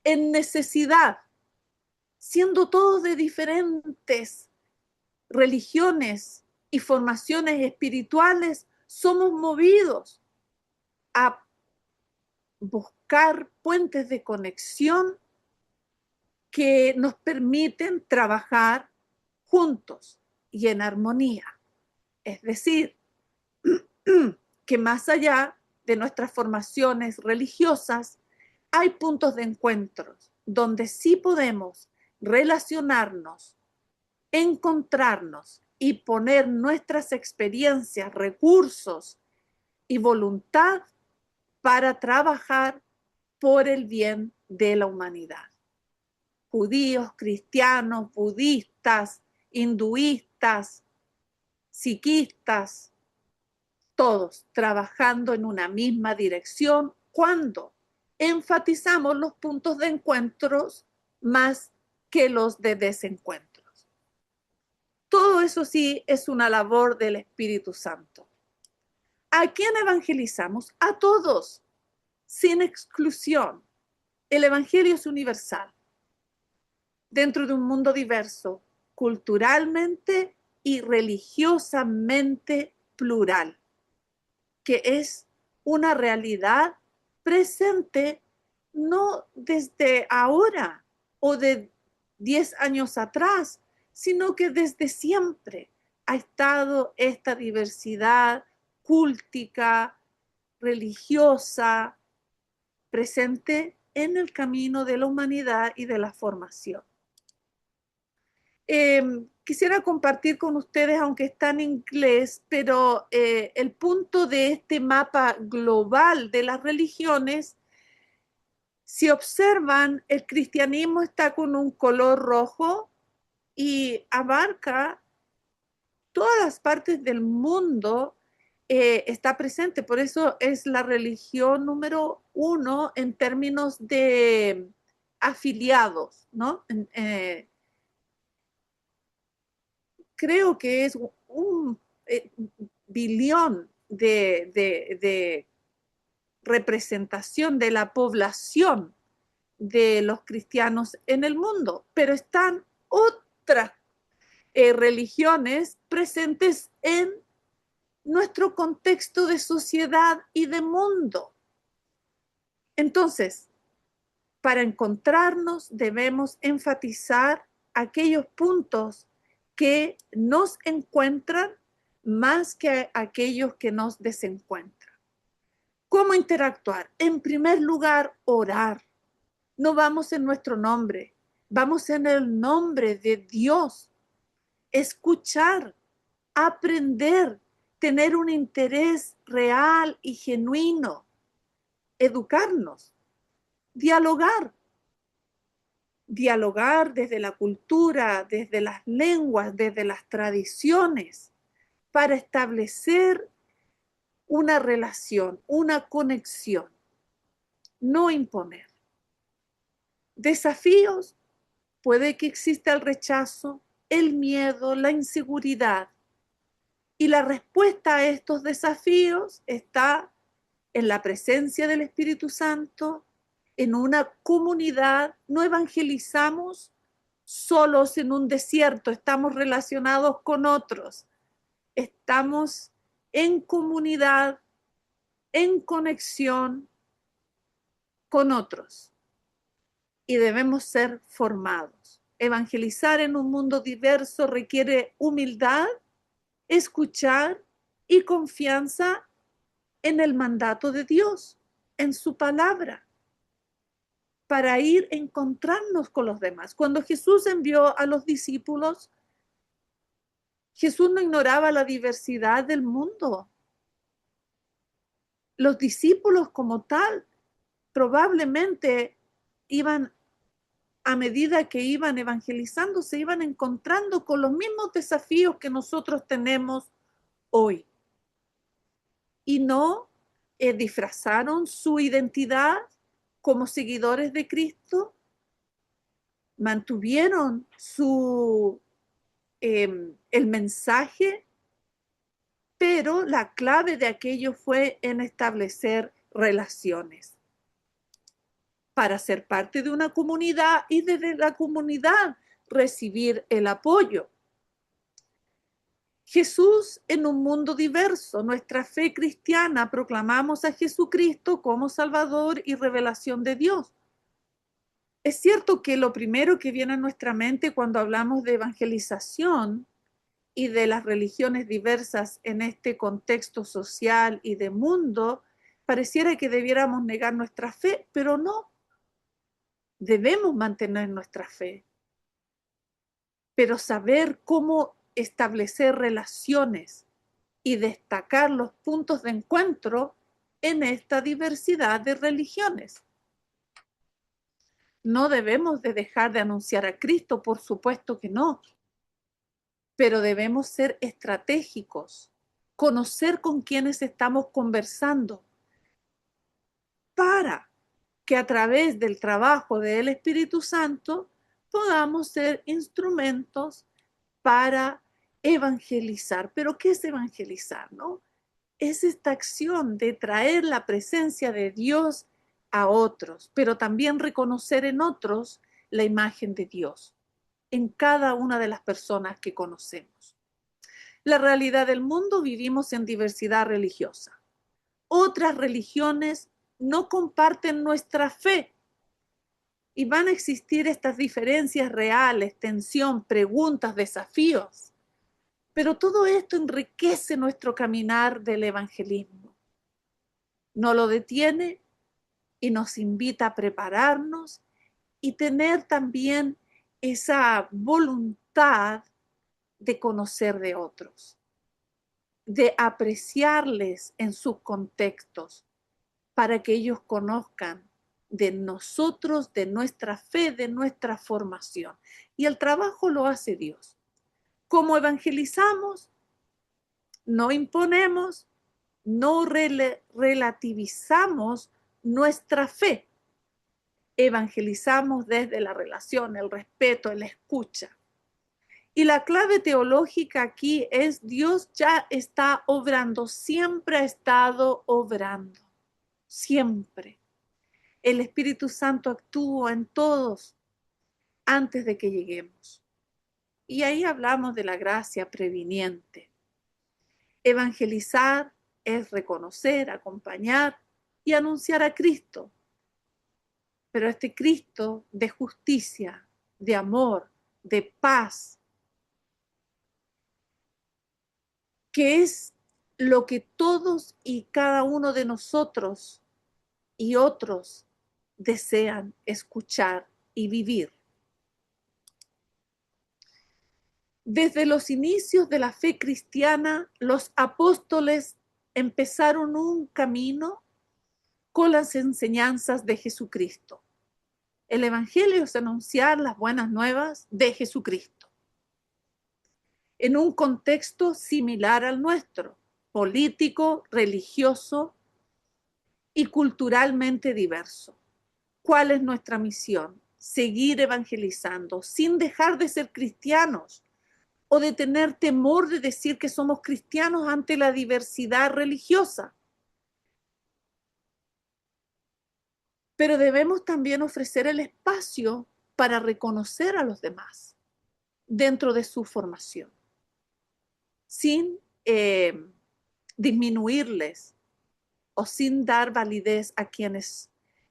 en necesidad, siendo todos de diferentes religiones y formaciones espirituales, somos movidos a buscar puentes de conexión que nos permiten trabajar juntos y en armonía. Es decir, que más allá de nuestras formaciones religiosas, hay puntos de encuentro donde sí podemos relacionarnos, encontrarnos y poner nuestras experiencias, recursos y voluntad para trabajar por el bien de la humanidad. Judíos, cristianos, budistas, hinduistas, sikhistas, todos trabajando en una misma dirección cuando enfatizamos los puntos de encuentros más que los de desencuentros. Todo eso sí es una labor del Espíritu Santo. ¿A quién evangelizamos? A todos, sin exclusión. El Evangelio es universal. Dentro de un mundo diverso, culturalmente y religiosamente plural, que es una realidad presente no desde ahora o de 10 años atrás, sino que desde siempre ha estado esta diversidad cúltica, religiosa, presente en el camino de la humanidad y de la formación. Quisiera compartir con ustedes, aunque está en inglés, pero el punto de este mapa global de las religiones, si observan, el cristianismo está con un color rojo y abarca todas las partes del mundo, está presente. Por eso es la religión número 1 en términos de afiliados, ¿no? Creo que es un billón de representación de la población de los cristianos en el mundo, pero están otras religiones presentes en nuestro contexto de sociedad y de mundo. Entonces, para encontrarnos debemos enfatizar aquellos puntos que nos encuentran más que aquellos que nos desencuentran. ¿Cómo interactuar? En primer lugar, orar. No vamos en nuestro nombre, vamos en el nombre de Dios. Escuchar, aprender, tener un interés real y genuino, educarnos, dialogar desde la cultura, desde las lenguas, desde las tradiciones, para establecer una relación, una conexión, no imponer. Desafíos, puede que exista el rechazo, el miedo, la inseguridad. Y la respuesta a estos desafíos está en la presencia del Espíritu Santo, en una comunidad. No evangelizamos solos en un desierto, estamos relacionados con otros, estamos en comunidad, en conexión con otros y debemos ser formados. Evangelizar en un mundo diverso requiere humildad, escuchar y confianza en el mandato de Dios, en su palabra, para ir a encontrarnos con los demás. Cuando Jesús envió a los discípulos, Jesús no ignoraba la diversidad del mundo. Los discípulos como tal probablemente iban, a medida que iban evangelizando, se iban encontrando con los mismos desafíos que nosotros tenemos hoy. Y no disfrazaron su identidad como seguidores de Cristo, mantuvieron el mensaje, pero la clave de aquello fue en establecer relaciones para ser parte de una comunidad y desde la comunidad recibir el apoyo. Jesús en un mundo diverso, nuestra fe cristiana, proclamamos a Jesucristo como Salvador y revelación de Dios. Es cierto que lo primero que viene a nuestra mente cuando hablamos de evangelización y de las religiones diversas en este contexto social y de mundo, pareciera que debiéramos negar nuestra fe, pero no. Debemos mantener nuestra fe, pero saber cómo establecer relaciones y destacar los puntos de encuentro en esta diversidad de religiones. No debemos de dejar de anunciar a Cristo, por supuesto que no, pero debemos ser estratégicos conocer con quienes estamos conversando, para que a través del trabajo del Espíritu Santo podamos ser instrumentos para evangelizar. Pero ¿qué es evangelizar, no? Es esta acción de traer la presencia de Dios a otros, pero también reconocer en otros la imagen de Dios, en cada una de las personas que conocemos. La realidad del mundo, vivimos en diversidad religiosa. Otras religiones no comparten nuestra fe y van a existir estas diferencias reales, tensión, preguntas, desafíos. Pero todo esto enriquece nuestro caminar del evangelismo. No lo detiene y nos invita a prepararnos y tener también esa voluntad de conocer de otros, de apreciarles en sus contextos, para que ellos conozcan de nosotros, de nuestra fe, de nuestra formación. Y el trabajo lo hace Dios. ¿Cómo evangelizamos? No imponemos, no relativizamos nuestra fe. Evangelizamos desde la relación, el respeto, la escucha. Y la clave teológica aquí es: Dios ya está obrando, siempre ha estado obrando, siempre. El Espíritu Santo actúa en todos antes de que lleguemos. Y ahí hablamos de la gracia previniente. Evangelizar es reconocer, acompañar y anunciar a Cristo. Pero este Cristo de justicia, de amor, de paz, que es lo que todos y cada uno de nosotros y otros desean escuchar y vivir. Desde los inicios de la fe cristiana, los apóstoles empezaron un camino con las enseñanzas de Jesucristo. El Evangelio es anunciar las buenas nuevas de Jesucristo en un contexto similar al nuestro, político, religioso y culturalmente diverso. ¿Cuál es nuestra misión? Seguir evangelizando sin dejar de ser cristianos o de tener temor de decir que somos cristianos ante la diversidad religiosa. Pero debemos también ofrecer el espacio para reconocer a los demás dentro de su formación, sin disminuirles o sin dar validez a quienes,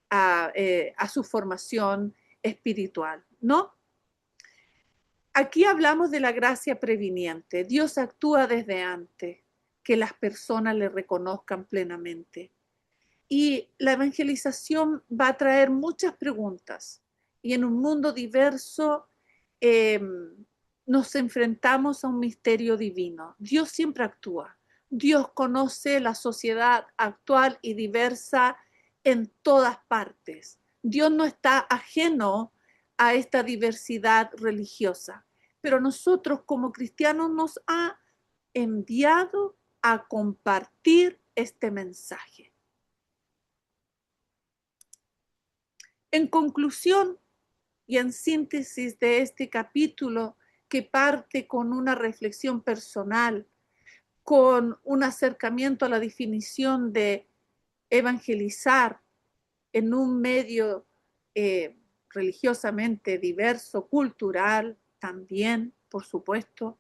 a su formación espiritual, ¿no? Aquí hablamos de la gracia previniente. Dios actúa desde antes que las personas le reconozcan plenamente. Y la evangelización va a traer muchas preguntas. Y en un mundo diverso nos enfrentamos a un misterio divino. Dios siempre actúa. Dios conoce la sociedad actual y diversa en todas partes. Dios no está ajeno a esta diversidad religiosa, pero nosotros como cristianos nos ha enviado a compartir este mensaje. En conclusión y en síntesis de este capítulo, que parte con una reflexión personal, con un acercamiento a la definición de evangelizar en un medio religiosamente diverso, cultural también, por supuesto,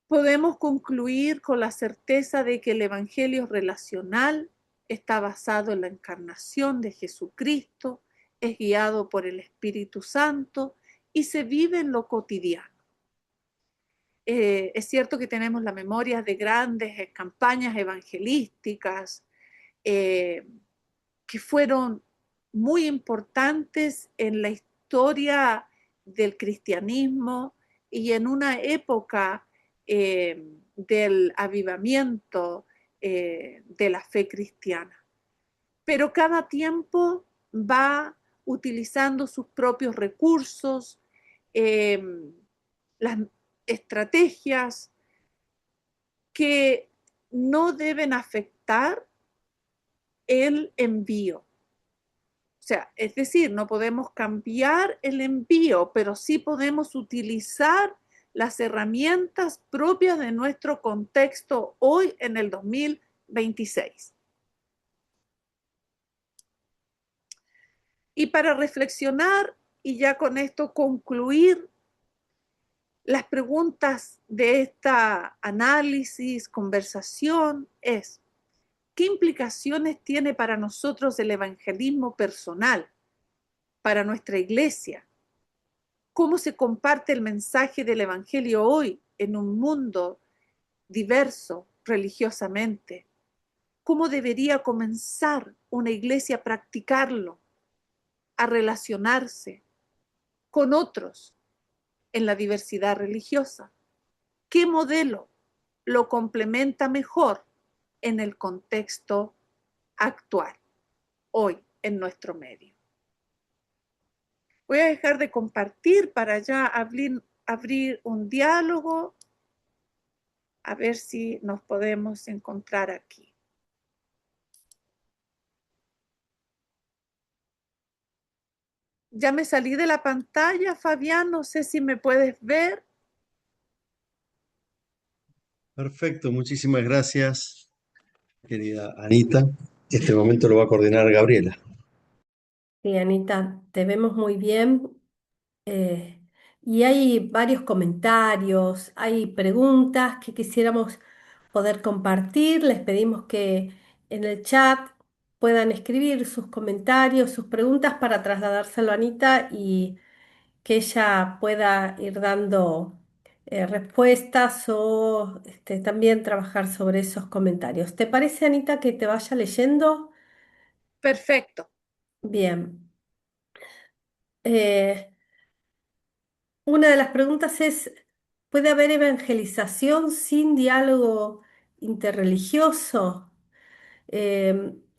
podemos concluir con la certeza de que el evangelio relacional está basado en la encarnación de Jesucristo, es guiado por el Espíritu Santo y se vive en lo cotidiano. Es cierto que tenemos la memoria de grandes campañas evangelísticas que fueron muy importantes en la historia del cristianismo y en una época del avivamiento de la fe cristiana. Pero cada tiempo va utilizando sus propios recursos, las estrategias que no deben afectar el envío. O sea, es decir, no podemos cambiar el envío, pero sí podemos utilizar las herramientas propias de nuestro contexto hoy en el 2026. Y para reflexionar y ya con esto concluir las preguntas de esta análisis, conversación, es: ¿qué implicaciones tiene para nosotros el evangelismo personal, para nuestra iglesia? ¿Cómo se comparte el mensaje del evangelio hoy en un mundo diverso religiosamente? ¿Cómo debería comenzar una iglesia a practicarlo, a relacionarse con otros en la diversidad religiosa? ¿Qué modelo lo complementa mejor en el contexto actual, hoy, en nuestro medio? Voy a dejar de compartir para ya abrir un diálogo, a ver si nos podemos encontrar aquí. Ya me salí de la pantalla, Fabián, no sé si me puedes ver. Perfecto, muchísimas gracias, querida Anita. Este momento lo va a coordinar Gabriela. Sí, Anita, te vemos muy bien. eh, y hay varios comentarios, hay preguntas que quisiéramos poder compartir. Les pedimos que en el chat puedan escribir sus comentarios, sus preguntas para trasladárselo a Anita y que ella pueda ir dando respuestas o también trabajar sobre esos comentarios. ¿Te parece, Anita, que te vaya leyendo? Perfecto. Bien. Eh, una de las preguntas es, ¿puede haber evangelización sin diálogo interreligioso?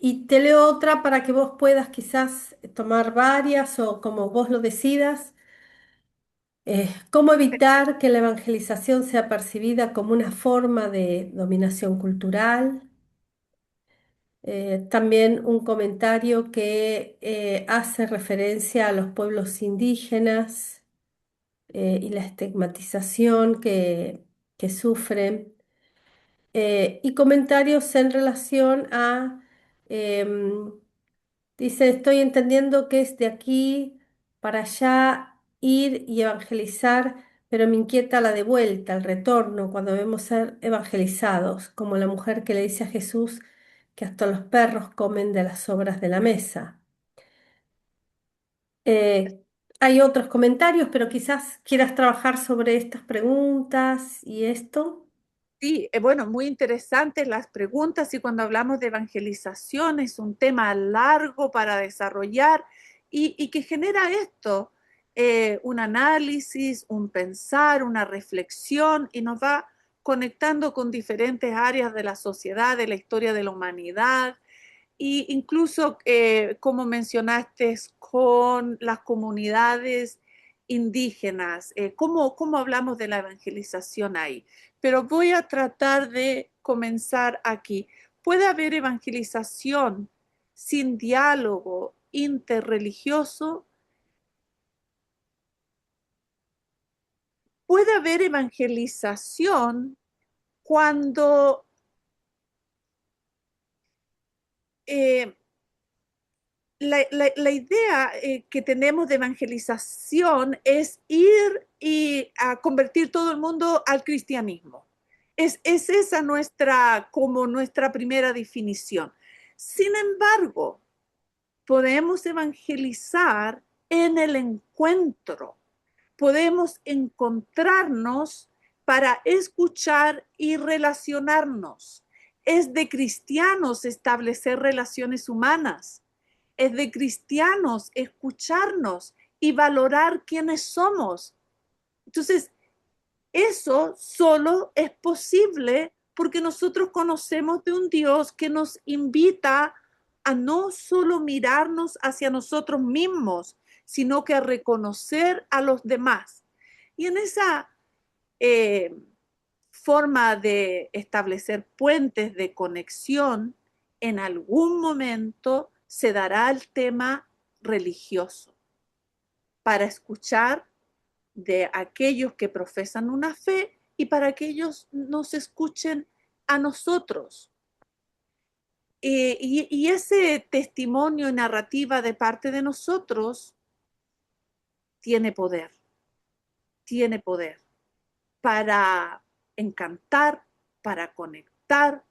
Y te leo otra para que vos puedas quizás tomar varias o como vos lo decidas. ¿Cómo evitar que la evangelización sea percibida como una forma de dominación cultural? También un comentario que hace referencia a los pueblos indígenas y la estigmatización que sufren. Y comentarios en relación a em, dice, estoy entendiendo que es de aquí para allá ir y evangelizar, pero me inquieta la de vuelta, el retorno, cuando debemos ser evangelizados, como la mujer que le dice a Jesús que hasta los perros comen de las sobras de la mesa. Eh, Hay otros comentarios, pero quizás quieras trabajar sobre estas preguntas y esto. Sí, bueno, muy interesantes las preguntas y cuando hablamos de evangelización es un tema largo para desarrollar y que genera esto, un análisis, un pensar, una reflexión y nos va conectando con diferentes áreas de la sociedad, de la historia de la humanidad e incluso, como mencionaste, con las comunidades indígenas. ¿Cómo hablamos de la evangelización ahí? Pero voy a tratar de comenzar aquí. ¿Puede haber evangelización sin diálogo interreligioso? ¿Puede haber evangelización cuando eh, la idea que tenemos de evangelización es ir y a convertir todo el mundo al cristianismo? Es esa como nuestra primera definición. Sin embargo, podemos evangelizar en el encuentro. Podemos encontrarnos para escuchar y relacionarnos. Es de cristianos establecer relaciones humanas. Es de cristianos escucharnos y valorar quiénes somos. Entonces, eso solo es posible porque nosotros conocemos de un Dios que nos invita a no solo mirarnos hacia nosotros mismos, sino que a reconocer a los demás. Y en esa forma de establecer puentes de conexión, en algún momento se dará el tema religioso para escuchar de aquellos que profesan una fe y para que ellos nos escuchen a nosotros. Y ese testimonio y narrativa de parte de nosotros tiene poder para encantar, para conectar,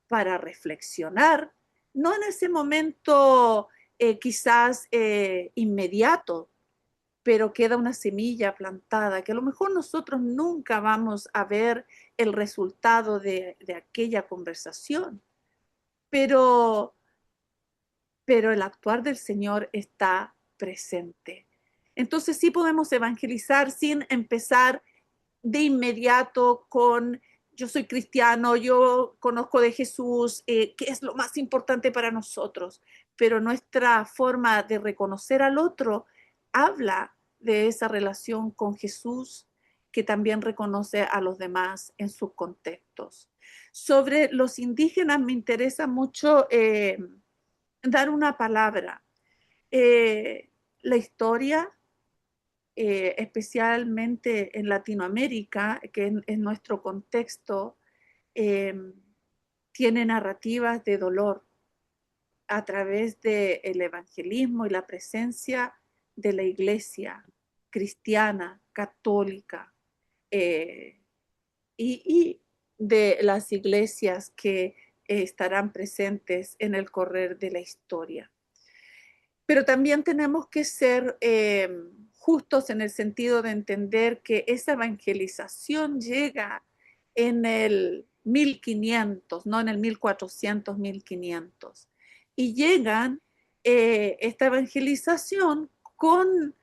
para reflexionar, no en ese momento quizás inmediato, pero queda una semilla plantada que a lo mejor nosotros nunca vamos a ver el resultado de aquella conversación, pero, pero el actuar del Señor está presente. Entonces sí podemos evangelizar sin empezar de inmediato con yo soy cristiano, yo conozco de Jesús, que es lo más importante para nosotros, pero nuestra forma de reconocer al otro habla de esa relación con Jesús que también reconoce a los demás en sus contextos. Sobre los indígenas me interesa mucho dar una palabra. La historia especialmente en Latinoamérica, que es nuestro contexto, eh, tiene narrativas de dolor a través del evangelismo y la presencia de la iglesia cristiana, católica, eh, y de las iglesias que estarán presentes en el correr de la historia. Pero también tenemos que ser justos en el sentido de entender que esa evangelización llega en el 1500, no en el 1400, 1500. Y llegan esta evangelización con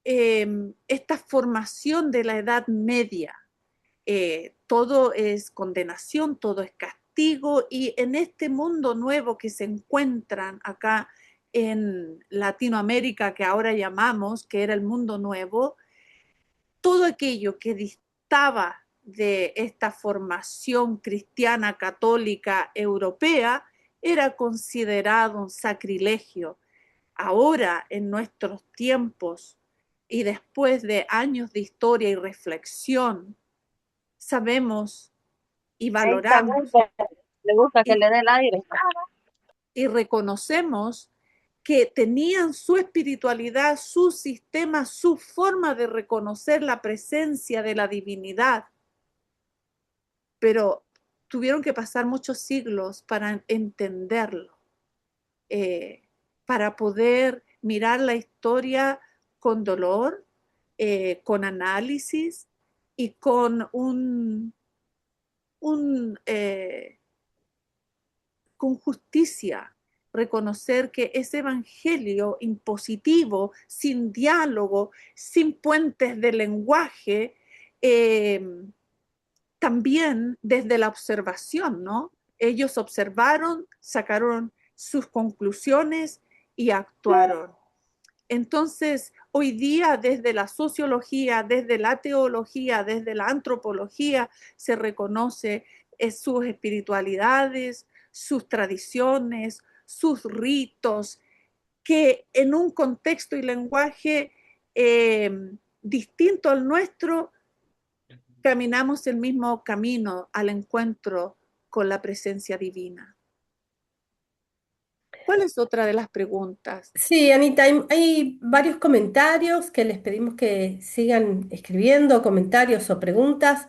esta formación de la Edad Media. Todo es condenación, todo es castigo, y en este mundo nuevo que se encuentran acá en Latinoamérica, que ahora llamamos, que era el mundo nuevo, todo aquello que distaba de esta formación cristiana católica europea era considerado un sacrilegio. Ahora, en nuestros tiempos y después de años de historia y reflexión, sabemos y valoramos Le gusta que y, le dé el aire. y reconocemos que tenían su espiritualidad, su sistema, su forma de reconocer la presencia de la divinidad, pero tuvieron que pasar muchos siglos para entenderlo, para poder mirar la historia con dolor, con análisis y con con justicia, reconocer que ese evangelio impositivo, sin diálogo, sin puentes de lenguaje, también desde la observación, ¿no? Ellos observaron, sacaron sus conclusiones y actuaron. Entonces, hoy día desde la sociología, desde la teología, desde la antropología, se reconoce sus espiritualidades, sus tradiciones, sus ritos, que en un contexto y lenguaje distinto al nuestro, caminamos el mismo camino al encuentro con la presencia divina. ¿Cuál es otra de las preguntas? Sí, Anita, hay varios comentarios que les pedimos que sigan escribiendo, comentarios o preguntas.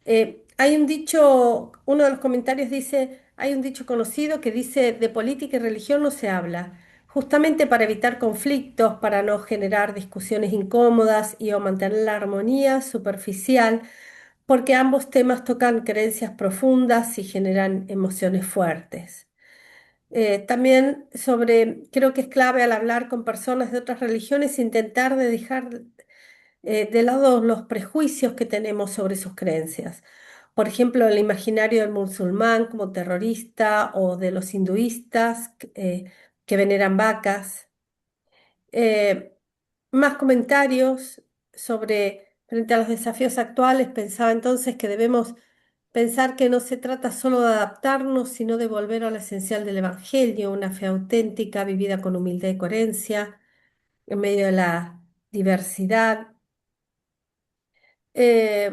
Hay un dicho, uno de los comentarios dice, hay un dicho conocido que dice, de política y religión no se habla, justamente para evitar conflictos, para no generar discusiones incómodas y o mantener la armonía superficial, porque ambos temas tocan creencias profundas y generan emociones fuertes. También creo que es clave al hablar con personas de otras religiones intentar de dejar de lado los prejuicios que tenemos sobre sus creencias. Por ejemplo, el imaginario del musulmán como terrorista o de los hinduistas que veneran vacas. Eh, Más comentarios sobre Frente a los desafíos actuales, pensaba entonces que debemos pensar que no se trata solo de adaptarnos, sino de volver a lo esencial del Evangelio, una fe auténtica, vivida con humildad y coherencia, en medio de la diversidad. Eh,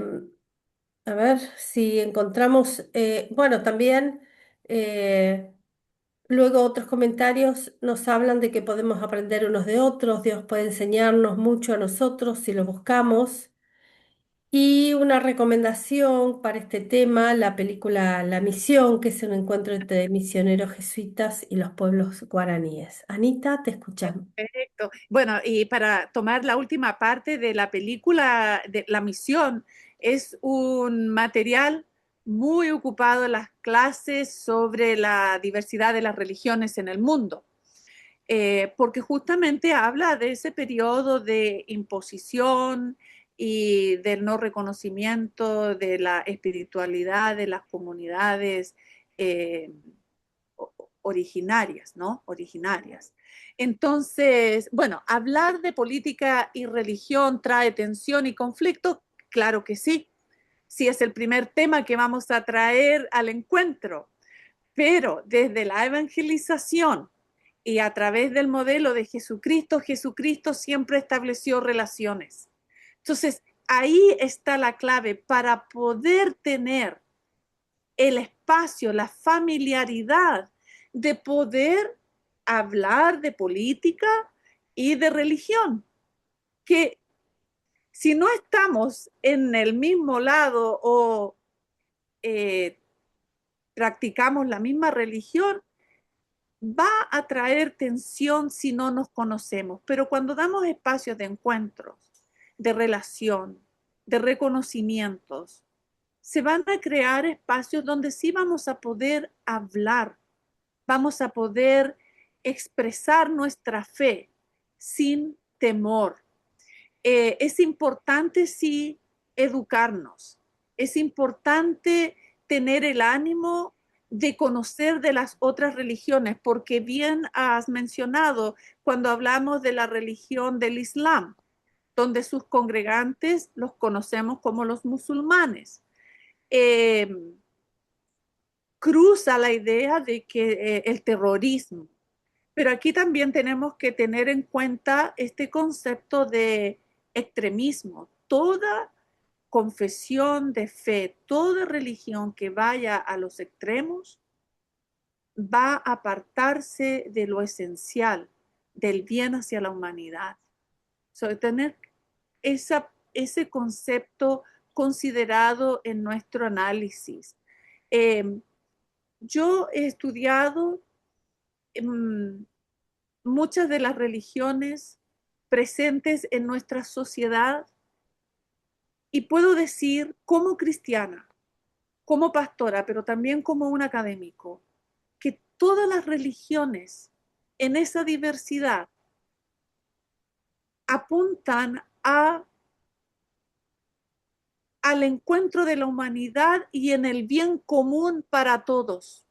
a ver si encontramos, bueno, también eh, luego otros comentarios nos hablan de que podemos aprender unos de otros, Dios puede enseñarnos mucho a nosotros si lo buscamos. Y una recomendación para este tema, la película La Misión, que es un encuentro entre misioneros jesuitas y los pueblos guaraníes. Anita, te escuchamos. Perfecto. Bueno, y para tomar la última parte de la película, de La Misión, es un material muy ocupado en las clases sobre la diversidad de las religiones en el mundo. Porque justamente habla de ese periodo de imposición y del no reconocimiento de la espiritualidad de las comunidades eh, originarias, ¿no? Originarias. Entonces, bueno, hablar de política y religión trae tensión y conflicto, claro que sí. Sí es el primer tema que vamos a traer al encuentro, pero desde la evangelización y a través del modelo de Jesucristo, Jesucristo siempre estableció relaciones. Entonces, ahí está la clave para poder tener el espacio, la familiaridad de poder hablar de política y de religión, que si no estamos en el mismo lado o eh, practicamos la misma religión, va a traer tensión si no nos conocemos. Pero cuando damos espacios de encuentros, de relación, de reconocimientos, se van a crear espacios donde sí vamos a poder hablar, vamos a poder expresar nuestra fe sin temor. Es importante sí educarnos, es importante tener el ánimo de conocer de las otras religiones, porque bien has mencionado cuando hablamos de la religión del Islam, donde sus congregantes los conocemos como los musulmanes. Eh, Cruza la idea de que el terrorismo, pero aquí también tenemos que tener en cuenta este concepto de extremismo. Toda confesión de fe, toda religión que vaya a los extremos va a apartarse de lo esencial, del bien hacia la humanidad. Tener ese concepto considerado en nuestro análisis. Yo he estudiado muchas de las religiones presentes en nuestra sociedad y puedo decir como cristiana, como pastora, pero también como un académico, que todas las religiones en esa diversidad apuntan al encuentro de la humanidad y en el bien común para todos.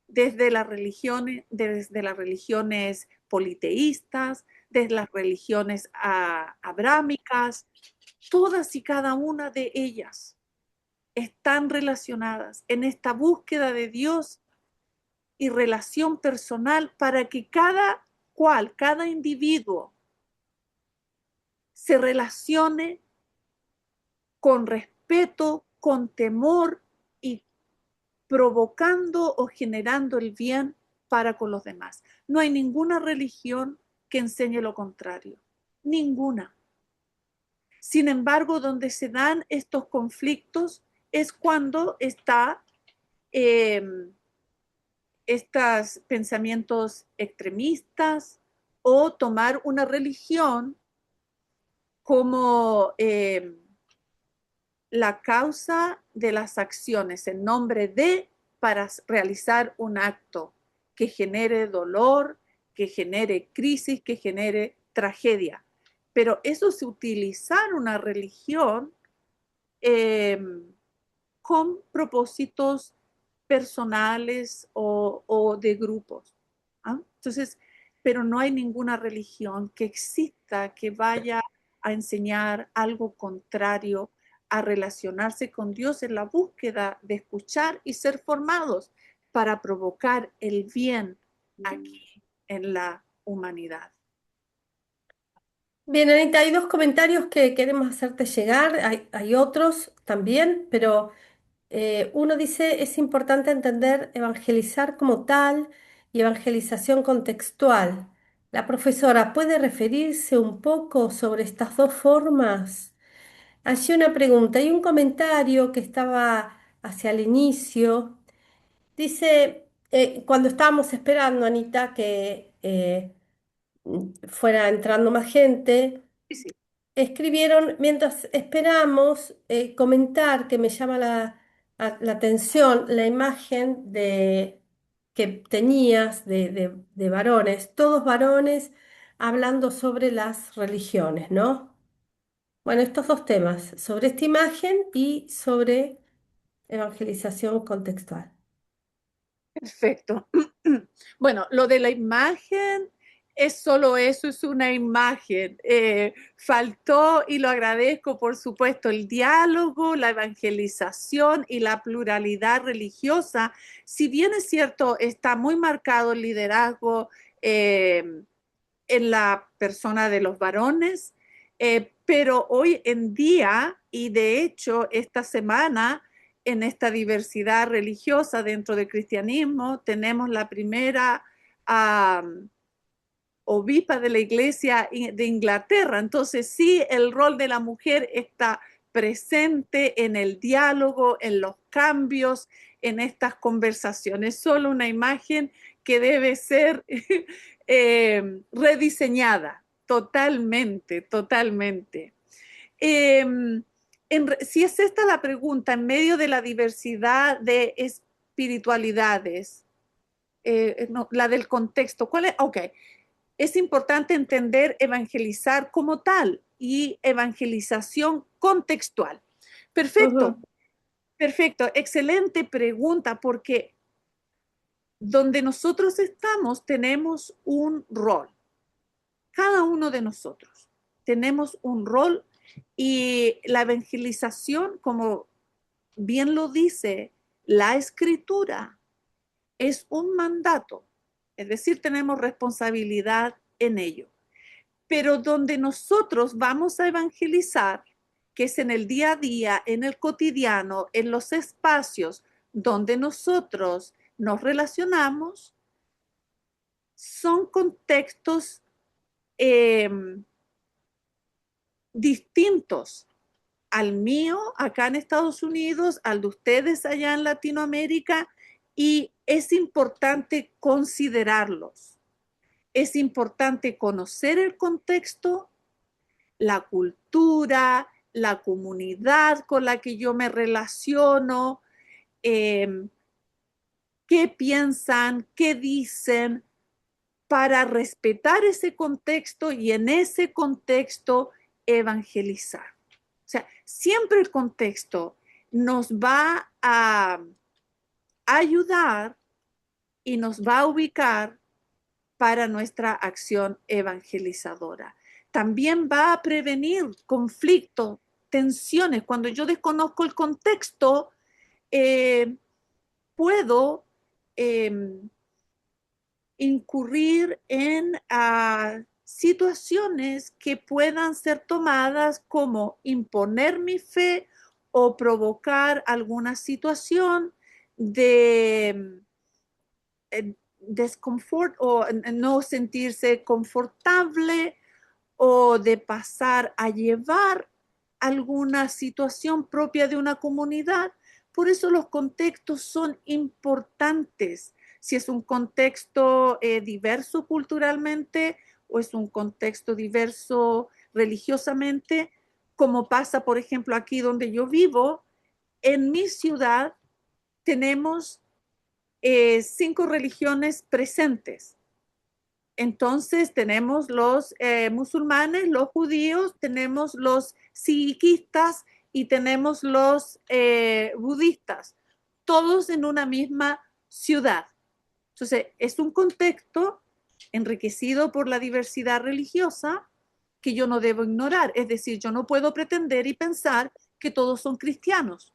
Desde las religiones politeístas, desde las religiones abrámicas, todas y cada una de ellas están relacionadas en esta búsqueda de Dios y relación personal para que cada cual, cada individuo, se relacione con respeto, con temor y provocando o generando el bien para con los demás. No hay ninguna religión que enseñe lo contrario, ninguna. Sin embargo, donde se dan estos conflictos es cuando está estos pensamientos extremistas o tomar una religión como la causa de las acciones en nombre de para realizar un acto que genere dolor, que genere crisis, que genere tragedia. Pero eso es utilizar una religión con propósitos personales o de grupos. ¿Ah? Entonces, pero no hay ninguna religión que exista que vaya a enseñar algo contrario, a relacionarse con Dios en la búsqueda de escuchar y ser formados para provocar el bien aquí en la humanidad. Bien, Anita, hay dos comentarios que queremos hacerte llegar, hay otros también, pero uno dice, es importante entender evangelizar como tal y evangelización contextual. La profesora, ¿puede referirse un poco sobre estas dos formas? Hacía una pregunta y un comentario que estaba hacia el inicio. Dice, cuando estábamos esperando, Anita, que fuera entrando más gente, Sí, sí. escribieron, mientras esperamos, comentar que me llama la atención la imagen que tenías de varones, todos varones hablando sobre las religiones, ¿no? Bueno, estos dos temas, sobre esta imagen y sobre evangelización contextual. Perfecto. Bueno, lo de la imagen es solo eso, es una imagen. Faltó, y lo agradezco, por supuesto, el diálogo, la evangelización y la pluralidad religiosa. Si bien es cierto, está muy marcado el liderazgo en la persona de los varones, pero hoy en día, y de hecho esta semana, en esta diversidad religiosa dentro del cristianismo, tenemos la primera obispa de la iglesia de Inglaterra. Entonces sí, el rol de la mujer está presente en el diálogo, en los cambios, en estas conversaciones. Solo una imagen que debe ser rediseñada totalmente, totalmente. Si es esta la pregunta, en medio de la diversidad de espiritualidades, no, la del contexto, ¿cuál es? Ok, es importante entender evangelizar como tal y evangelización contextual. Perfecto, Ujú, perfecto, excelente pregunta, porque donde nosotros estamos tenemos un rol, cada uno de nosotros tenemos un rol, y la evangelización, como bien lo dice la escritura, es un mandato, es decir, tenemos responsabilidad en ello. Pero donde nosotros vamos a evangelizar, que es en el día a día, en el cotidiano, en los espacios donde nosotros nos relacionamos, son contextos eh, distintos al mío acá en Estados Unidos, al de ustedes allá en Latinoamérica, y es importante considerarlos. Es importante conocer el contexto, la cultura, la comunidad con la que yo me relaciono, eh, qué piensan, qué dicen, para respetar ese contexto y en ese contexto evangelizar. O sea, siempre el contexto nos va a ayudar y nos va a ubicar para nuestra acción evangelizadora. También va a prevenir conflictos, tensiones. Cuando yo desconozco el contexto, eh, puedo eh, incurrir en situaciones que puedan ser tomadas como imponer mi fe o provocar alguna situación de desconfort o no sentirse confortable o de pasar a llevar alguna situación propia de una comunidad. Por eso los contextos son importantes. Si es un contexto diverso culturalmente o es un contexto diverso religiosamente, como pasa, por ejemplo, aquí donde yo vivo, en mi ciudad tenemos 5 religiones presentes. Entonces tenemos los musulmanes, los judíos, tenemos los sikhistas y tenemos los budistas, todos en una misma ciudad. Entonces es un contexto enriquecido por la diversidad religiosa, que yo no debo ignorar. Es decir, yo no puedo pretender y pensar que todos son cristianos.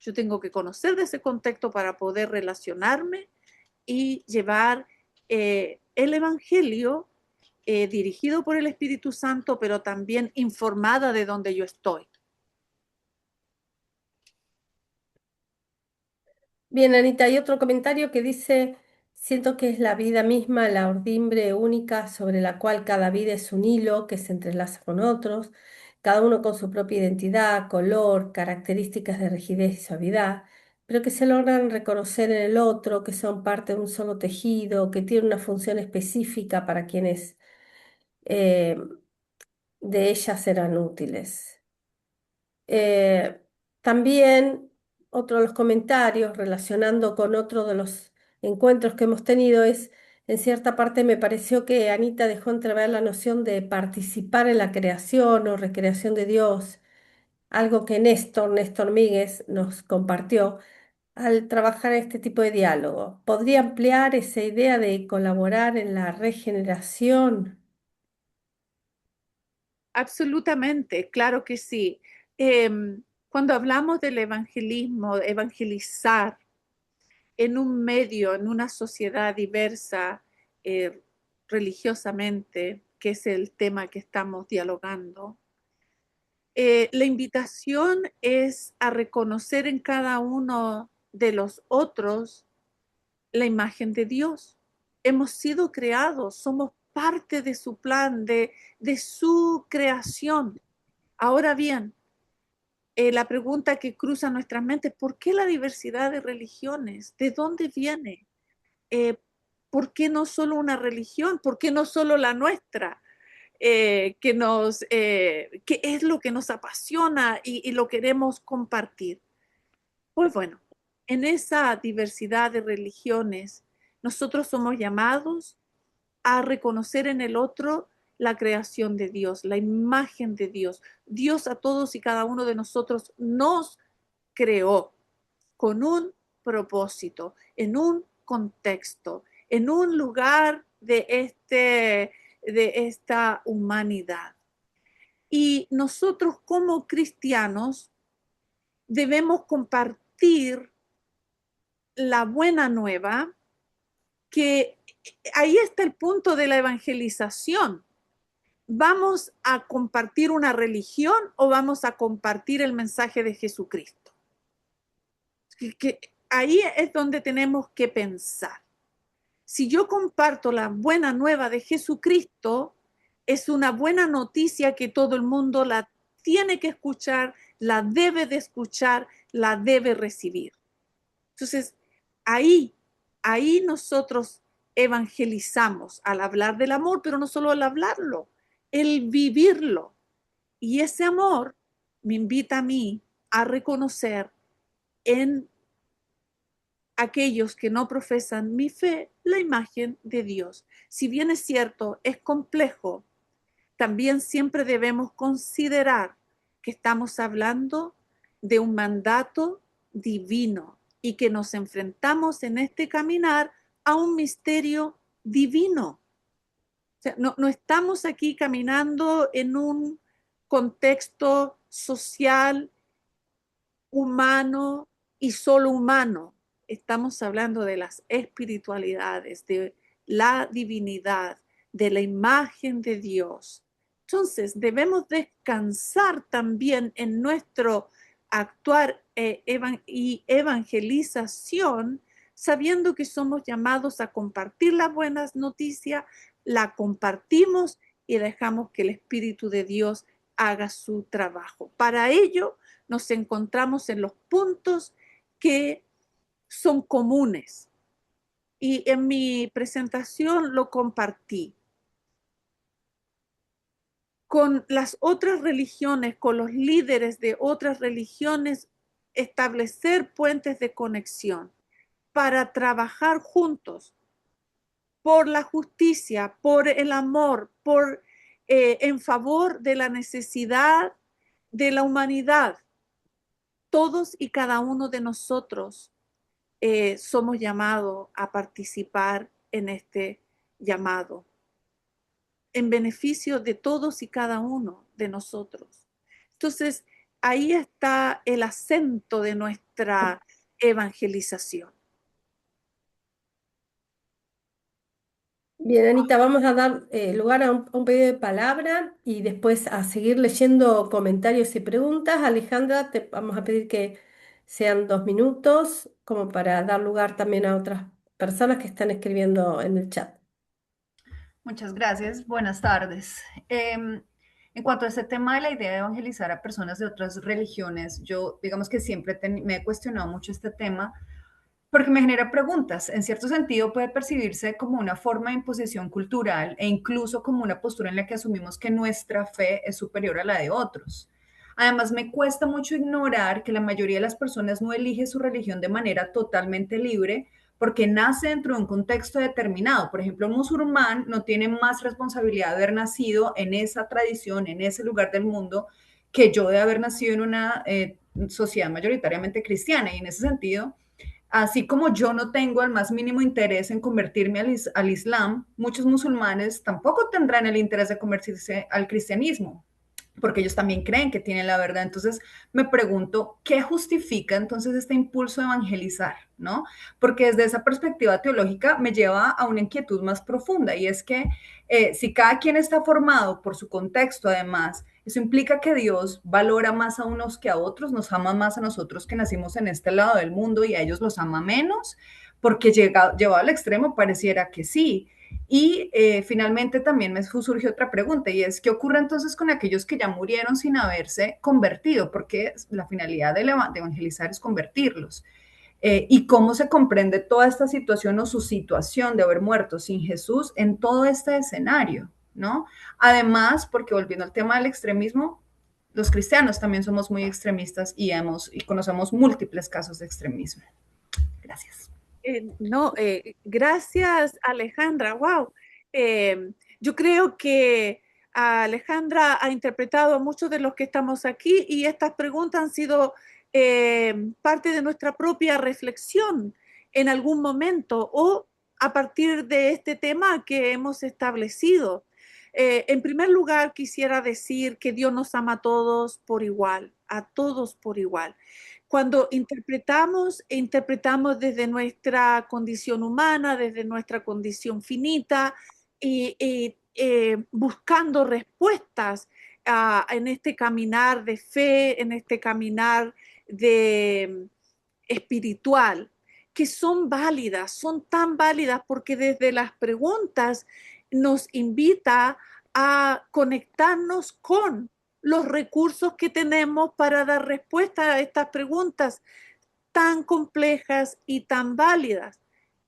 Yo tengo que conocer de ese contexto para poder relacionarme y llevar el Evangelio dirigido por el Espíritu Santo, pero también informada de donde yo estoy. Bien, Anita, hay otro comentario que dice, siento que es la vida misma, la urdimbre única sobre la cual cada vida es un hilo que se entrelaza con otros, cada uno con su propia identidad, color, características de rigidez y suavidad, pero que se logran reconocer en el otro, que son parte de un solo tejido, que tiene una función específica para quienes eh, de ellas serán útiles. Eh, También otro de los comentarios relacionando con otro de los encuentros que hemos tenido es, en cierta parte me pareció que Anita dejó entrever la noción de participar en la creación o recreación de Dios, algo que Néstor Míguez nos compartió al trabajar este tipo de diálogo. ¿Podría ampliar esa idea de colaborar en la regeneración? Absolutamente, claro que sí. Cuando hablamos del evangelismo, evangelizar en un medio, en una sociedad diversa eh, religiosamente, que es el tema que estamos dialogando, la invitación es a reconocer en cada uno de los otros la imagen de Dios. Hemos sido creados, somos parte de su plan, de su creación. Ahora bien, la pregunta que cruza nuestras mentes, ¿por qué la diversidad de religiones? ¿De dónde viene? Eh, ¿Por qué no solo una religión? ¿Por qué no solo la nuestra? Que es lo que nos apasiona y lo queremos compartir. Pues bueno, en esa diversidad de religiones, nosotros somos llamados a reconocer en el otro la creación de Dios, la imagen de Dios. Dios a todos y cada uno de nosotros nos creó con un propósito, en un contexto, en un lugar de esta humanidad. Y nosotros como cristianos debemos compartir la buena nueva, que ahí está el punto de la evangelización. ¿Vamos a compartir una religión o vamos a compartir el mensaje de Jesucristo? Ahí es donde tenemos que pensar. Si yo comparto la buena nueva de Jesucristo, es una buena noticia que todo el mundo la tiene que escuchar, la debe de escuchar, la debe recibir. Entonces, ahí, ahí nosotros evangelizamos al hablar del amor, pero no solo al hablarlo, el vivirlo. Y ese amor me invita a mí a reconocer en aquellos que no profesan mi fe la imagen de Dios. Si bien es cierto, es complejo, también siempre debemos considerar que estamos hablando de un mandato divino y que nos enfrentamos en este caminar a un misterio divino. O sea, no estamos aquí caminando en un contexto social, humano y solo humano. Estamos hablando de las espiritualidades, de la divinidad, de la imagen de Dios. Entonces, debemos descansar también en nuestro actuar y evangelización, sabiendo que somos llamados a compartir las buenas noticias, la compartimos y dejamos que el Espíritu de Dios haga su trabajo. Para ello, nos encontramos en los puntos que son comunes. Y en mi presentación lo compartí. Con las otras religiones, con los líderes de otras religiones, establecer puentes de conexión para trabajar juntos por la justicia, por el amor, en favor de la necesidad de la humanidad. Todos y cada uno de nosotros somos llamados a participar en este llamado. en beneficio de todos y cada uno de nosotros. Entonces, ahí está el acento de nuestra evangelización. Bien, Anita, vamos a dar lugar a un pedido de palabra y después a seguir leyendo comentarios y preguntas. Alejandra, te vamos a pedir que sean 2 minutos, como para dar lugar también a otras personas que están escribiendo en el chat. Muchas gracias. Buenas tardes. En cuanto a este tema de la idea de evangelizar a personas de otras religiones, yo digamos que siempre me he cuestionado mucho este tema porque me genera preguntas. En cierto sentido puede percibirse como una forma de imposición cultural e incluso como una postura en la que asumimos que nuestra fe es superior a la de otros. Además, me cuesta mucho ignorar que la mayoría de las personas no elige su religión de manera totalmente libre porque nace dentro de un contexto determinado. Por ejemplo, un musulmán no tiene más responsabilidad de haber nacido en esa tradición, en ese lugar del mundo, que yo de haber nacido en una sociedad mayoritariamente cristiana. Y en ese sentido, así como yo no tengo el más mínimo interés en convertirme al Islam, muchos musulmanes tampoco tendrán el interés de convertirse al cristianismo, porque ellos también creen que tienen la verdad. Entonces me pregunto, ¿qué justifica entonces este impulso de evangelizar? ¿No? Porque desde esa perspectiva teológica me lleva a una inquietud más profunda, y es que si cada quien está formado por su contexto, además, eso implica que Dios valora más a unos que a otros, nos ama más a nosotros que nacimos en este lado del mundo y a ellos los ama menos, porque llevado al extremo pareciera que sí. Y finalmente también me surgió otra pregunta, y es, ¿qué ocurre entonces con aquellos que ya murieron sin haberse convertido? Porque la finalidad de evangelizar es convertirlos. Y cómo se comprende toda esta situación o su situación de haber muerto sin Jesús en todo este escenario, ¿no? Además, porque volviendo al tema del extremismo, los cristianos también somos muy extremistas y conocemos múltiples casos de extremismo. Gracias. No, gracias Alejandra. Wow. Yo creo que Alejandra ha interpretado a muchos de los que estamos aquí y estas preguntas han sido parte de nuestra propia reflexión en algún momento o a partir de este tema que hemos establecido. En primer lugar, quisiera decir que Dios nos ama a todos por igual, a todos por igual. Cuando interpretamos desde nuestra condición humana, desde nuestra condición finita y buscando respuestas en este caminar de fe, en este caminar de espiritual, que son válidas, son tan válidas porque desde las preguntas nos invita a conectarnos con los recursos que tenemos para dar respuesta a estas preguntas tan complejas y tan válidas.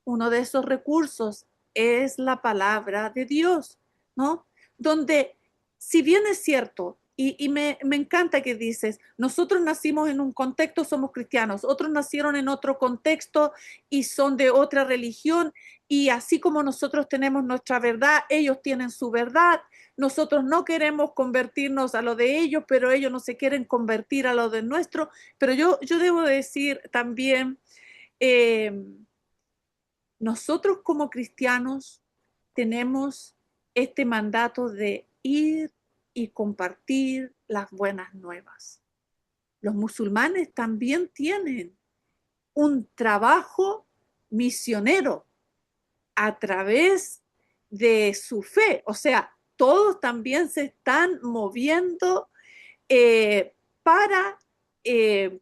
Uno de esos recursos es la palabra de Dios, ¿no? Donde, si bien es cierto, y me encanta que dices, nosotros nacimos en un contexto, somos cristianos, otros nacieron en otro contexto y son de otra religión, y así como nosotros tenemos nuestra verdad, ellos tienen su verdad. Nosotros no queremos convertirnos a lo de ellos, pero ellos no se quieren convertir a lo de nuestro. Pero yo debo decir también, nosotros como cristianos tenemos este mandato de ir y compartir las buenas nuevas. Los musulmanes también tienen un trabajo misionero a través de su fe. O sea, todos también se están moviendo para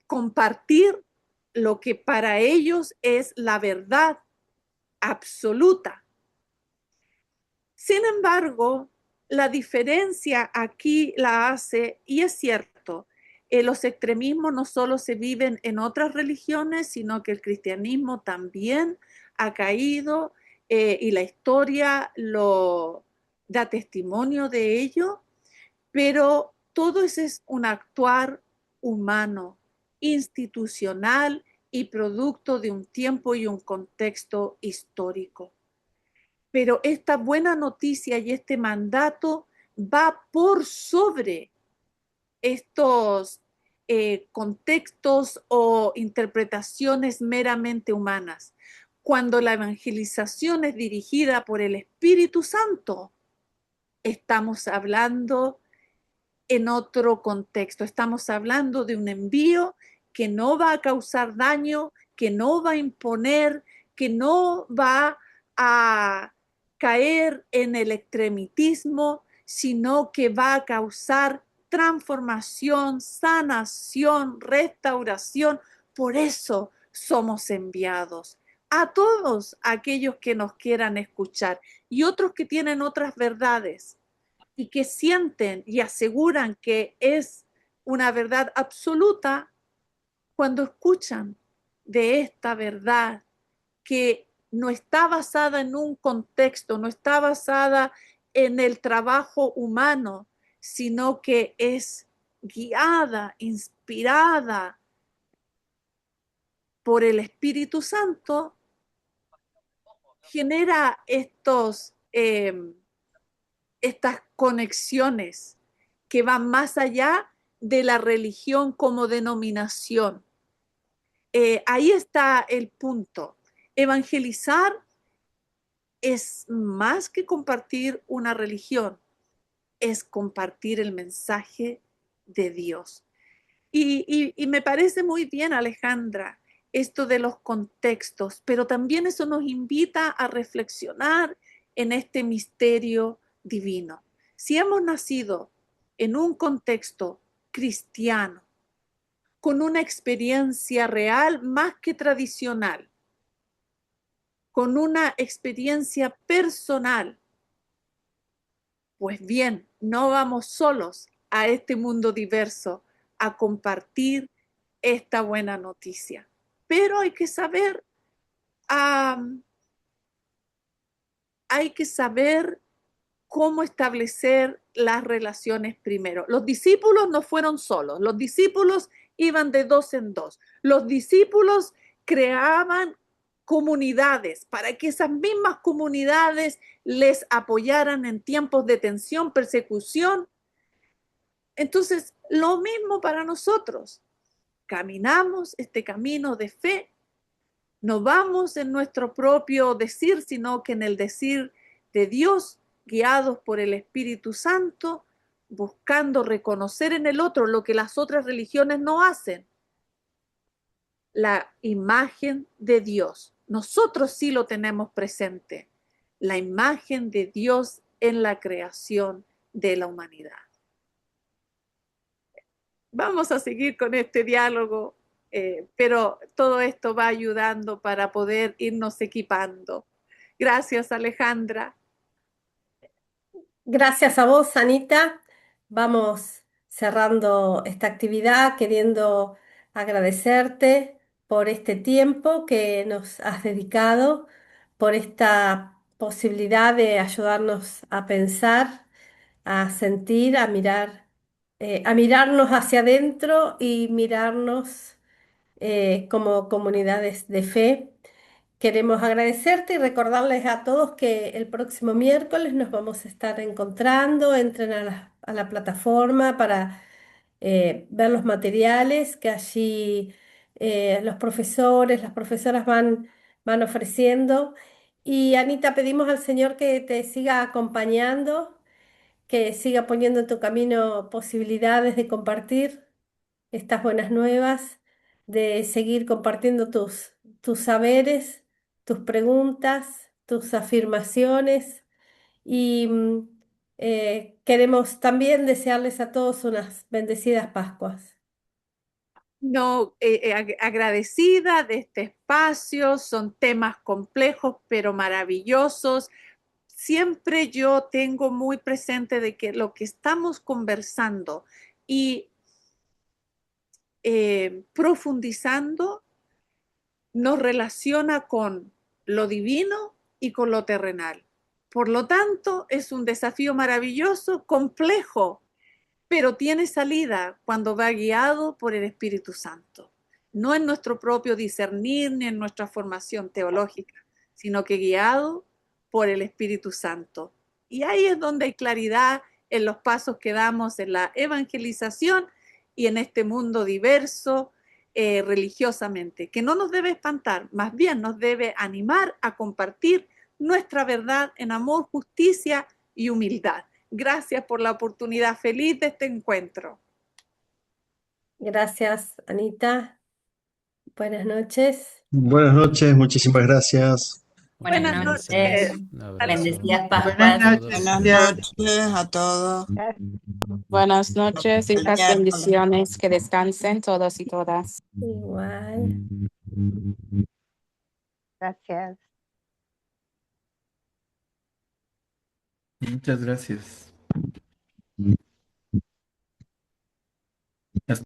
compartir lo que para ellos es la verdad absoluta. Sin embargo, la diferencia aquí la hace, y es cierto, los extremismos no solo se viven en otras religiones, sino que el cristianismo también ha caído y la historia lo da testimonio de ello, pero todo eso es un actuar humano, institucional y producto de un tiempo y un contexto histórico. Pero esta buena noticia y este mandato va por sobre estos contextos o interpretaciones meramente humanas. Cuando la evangelización es dirigida por el Espíritu Santo, estamos hablando en otro contexto. Estamos hablando de un envío que no va a causar daño, que no va a imponer, que no va a caer en el extremismo, sino que va a causar transformación, sanación, restauración. Por eso somos enviados a todos aquellos que nos quieran escuchar y otros que tienen otras verdades y que sienten y aseguran que es una verdad absoluta, cuando escuchan de esta verdad que no está basada en un contexto, no está basada en el trabajo humano, sino que es guiada, inspirada por el Espíritu Santo, genera estas conexiones que van más allá de la religión como denominación. Ahí está el punto. Evangelizar es más que compartir una religión, es compartir el mensaje de Dios. Y me parece muy bien, Alejandra, esto de los contextos, pero también eso nos invita a reflexionar en este misterio divino. Si hemos nacido en un contexto cristiano, con una experiencia real más que tradicional, con una experiencia personal, pues bien, no vamos solos a este mundo diverso a compartir esta buena noticia. Pero hay que saber cómo establecer las relaciones primero. Los discípulos no fueron solos, los discípulos iban de dos en dos. Los discípulos creaban comunidades para que esas mismas comunidades les apoyaran en tiempos de tensión, persecución. Entonces, lo mismo para nosotros. Caminamos este camino de fe, no vamos en nuestro propio decir, sino que en el decir de Dios, guiados por el Espíritu Santo, buscando reconocer en el otro lo que las otras religiones no hacen, la imagen de Dios. Nosotros sí lo tenemos presente, la imagen de Dios en la creación de la humanidad. Vamos a seguir con este diálogo, pero todo esto va ayudando para poder irnos equipando. Gracias, Alejandra. Gracias a vos, Anita. Vamos cerrando esta actividad queriendo agradecerte por este tiempo que nos has dedicado, por esta posibilidad de ayudarnos a pensar, a sentir, a mirarnos hacia adentro y mirarnos como comunidades de fe. Queremos agradecerte y recordarles a todos que el próximo miércoles nos vamos a estar encontrando. Entren a la plataforma para ver los materiales que allí los profesores, las profesoras van ofreciendo. Y Anita, pedimos al Señor que te siga acompañando, que siga poniendo en tu camino posibilidades de compartir estas buenas nuevas, de seguir compartiendo tus saberes, tus preguntas, tus afirmaciones y queremos también desearles a todos unas bendecidas Pascuas. No, agradecida de este espacio, son temas complejos pero maravillosos. Siempre yo tengo muy presente de que lo que estamos conversando y profundizando nos relaciona con lo divino y con lo terrenal. Por lo tanto, es un desafío maravilloso, complejo, pero tiene salida cuando va guiado por el Espíritu Santo. No en nuestro propio discernir ni en nuestra formación teológica, sino que guiado por el Espíritu Santo. Y ahí es donde hay claridad en los pasos que damos en la evangelización y en este mundo diverso religiosamente, que no nos debe espantar, más bien nos debe animar a compartir nuestra verdad en amor, justicia y humildad. Gracias por la oportunidad. Feliz de este encuentro. Gracias, Anita. Buenas noches. Buenas noches, muchísimas gracias. Buenas noches. Un abrazo. Bendecidas Buenas Pascuas. noches. Buenas noches a todos. Buenas noches y El las miércoles. bendiciones. Que descansen todos y todas. Igual. Gracias. Muchas gracias.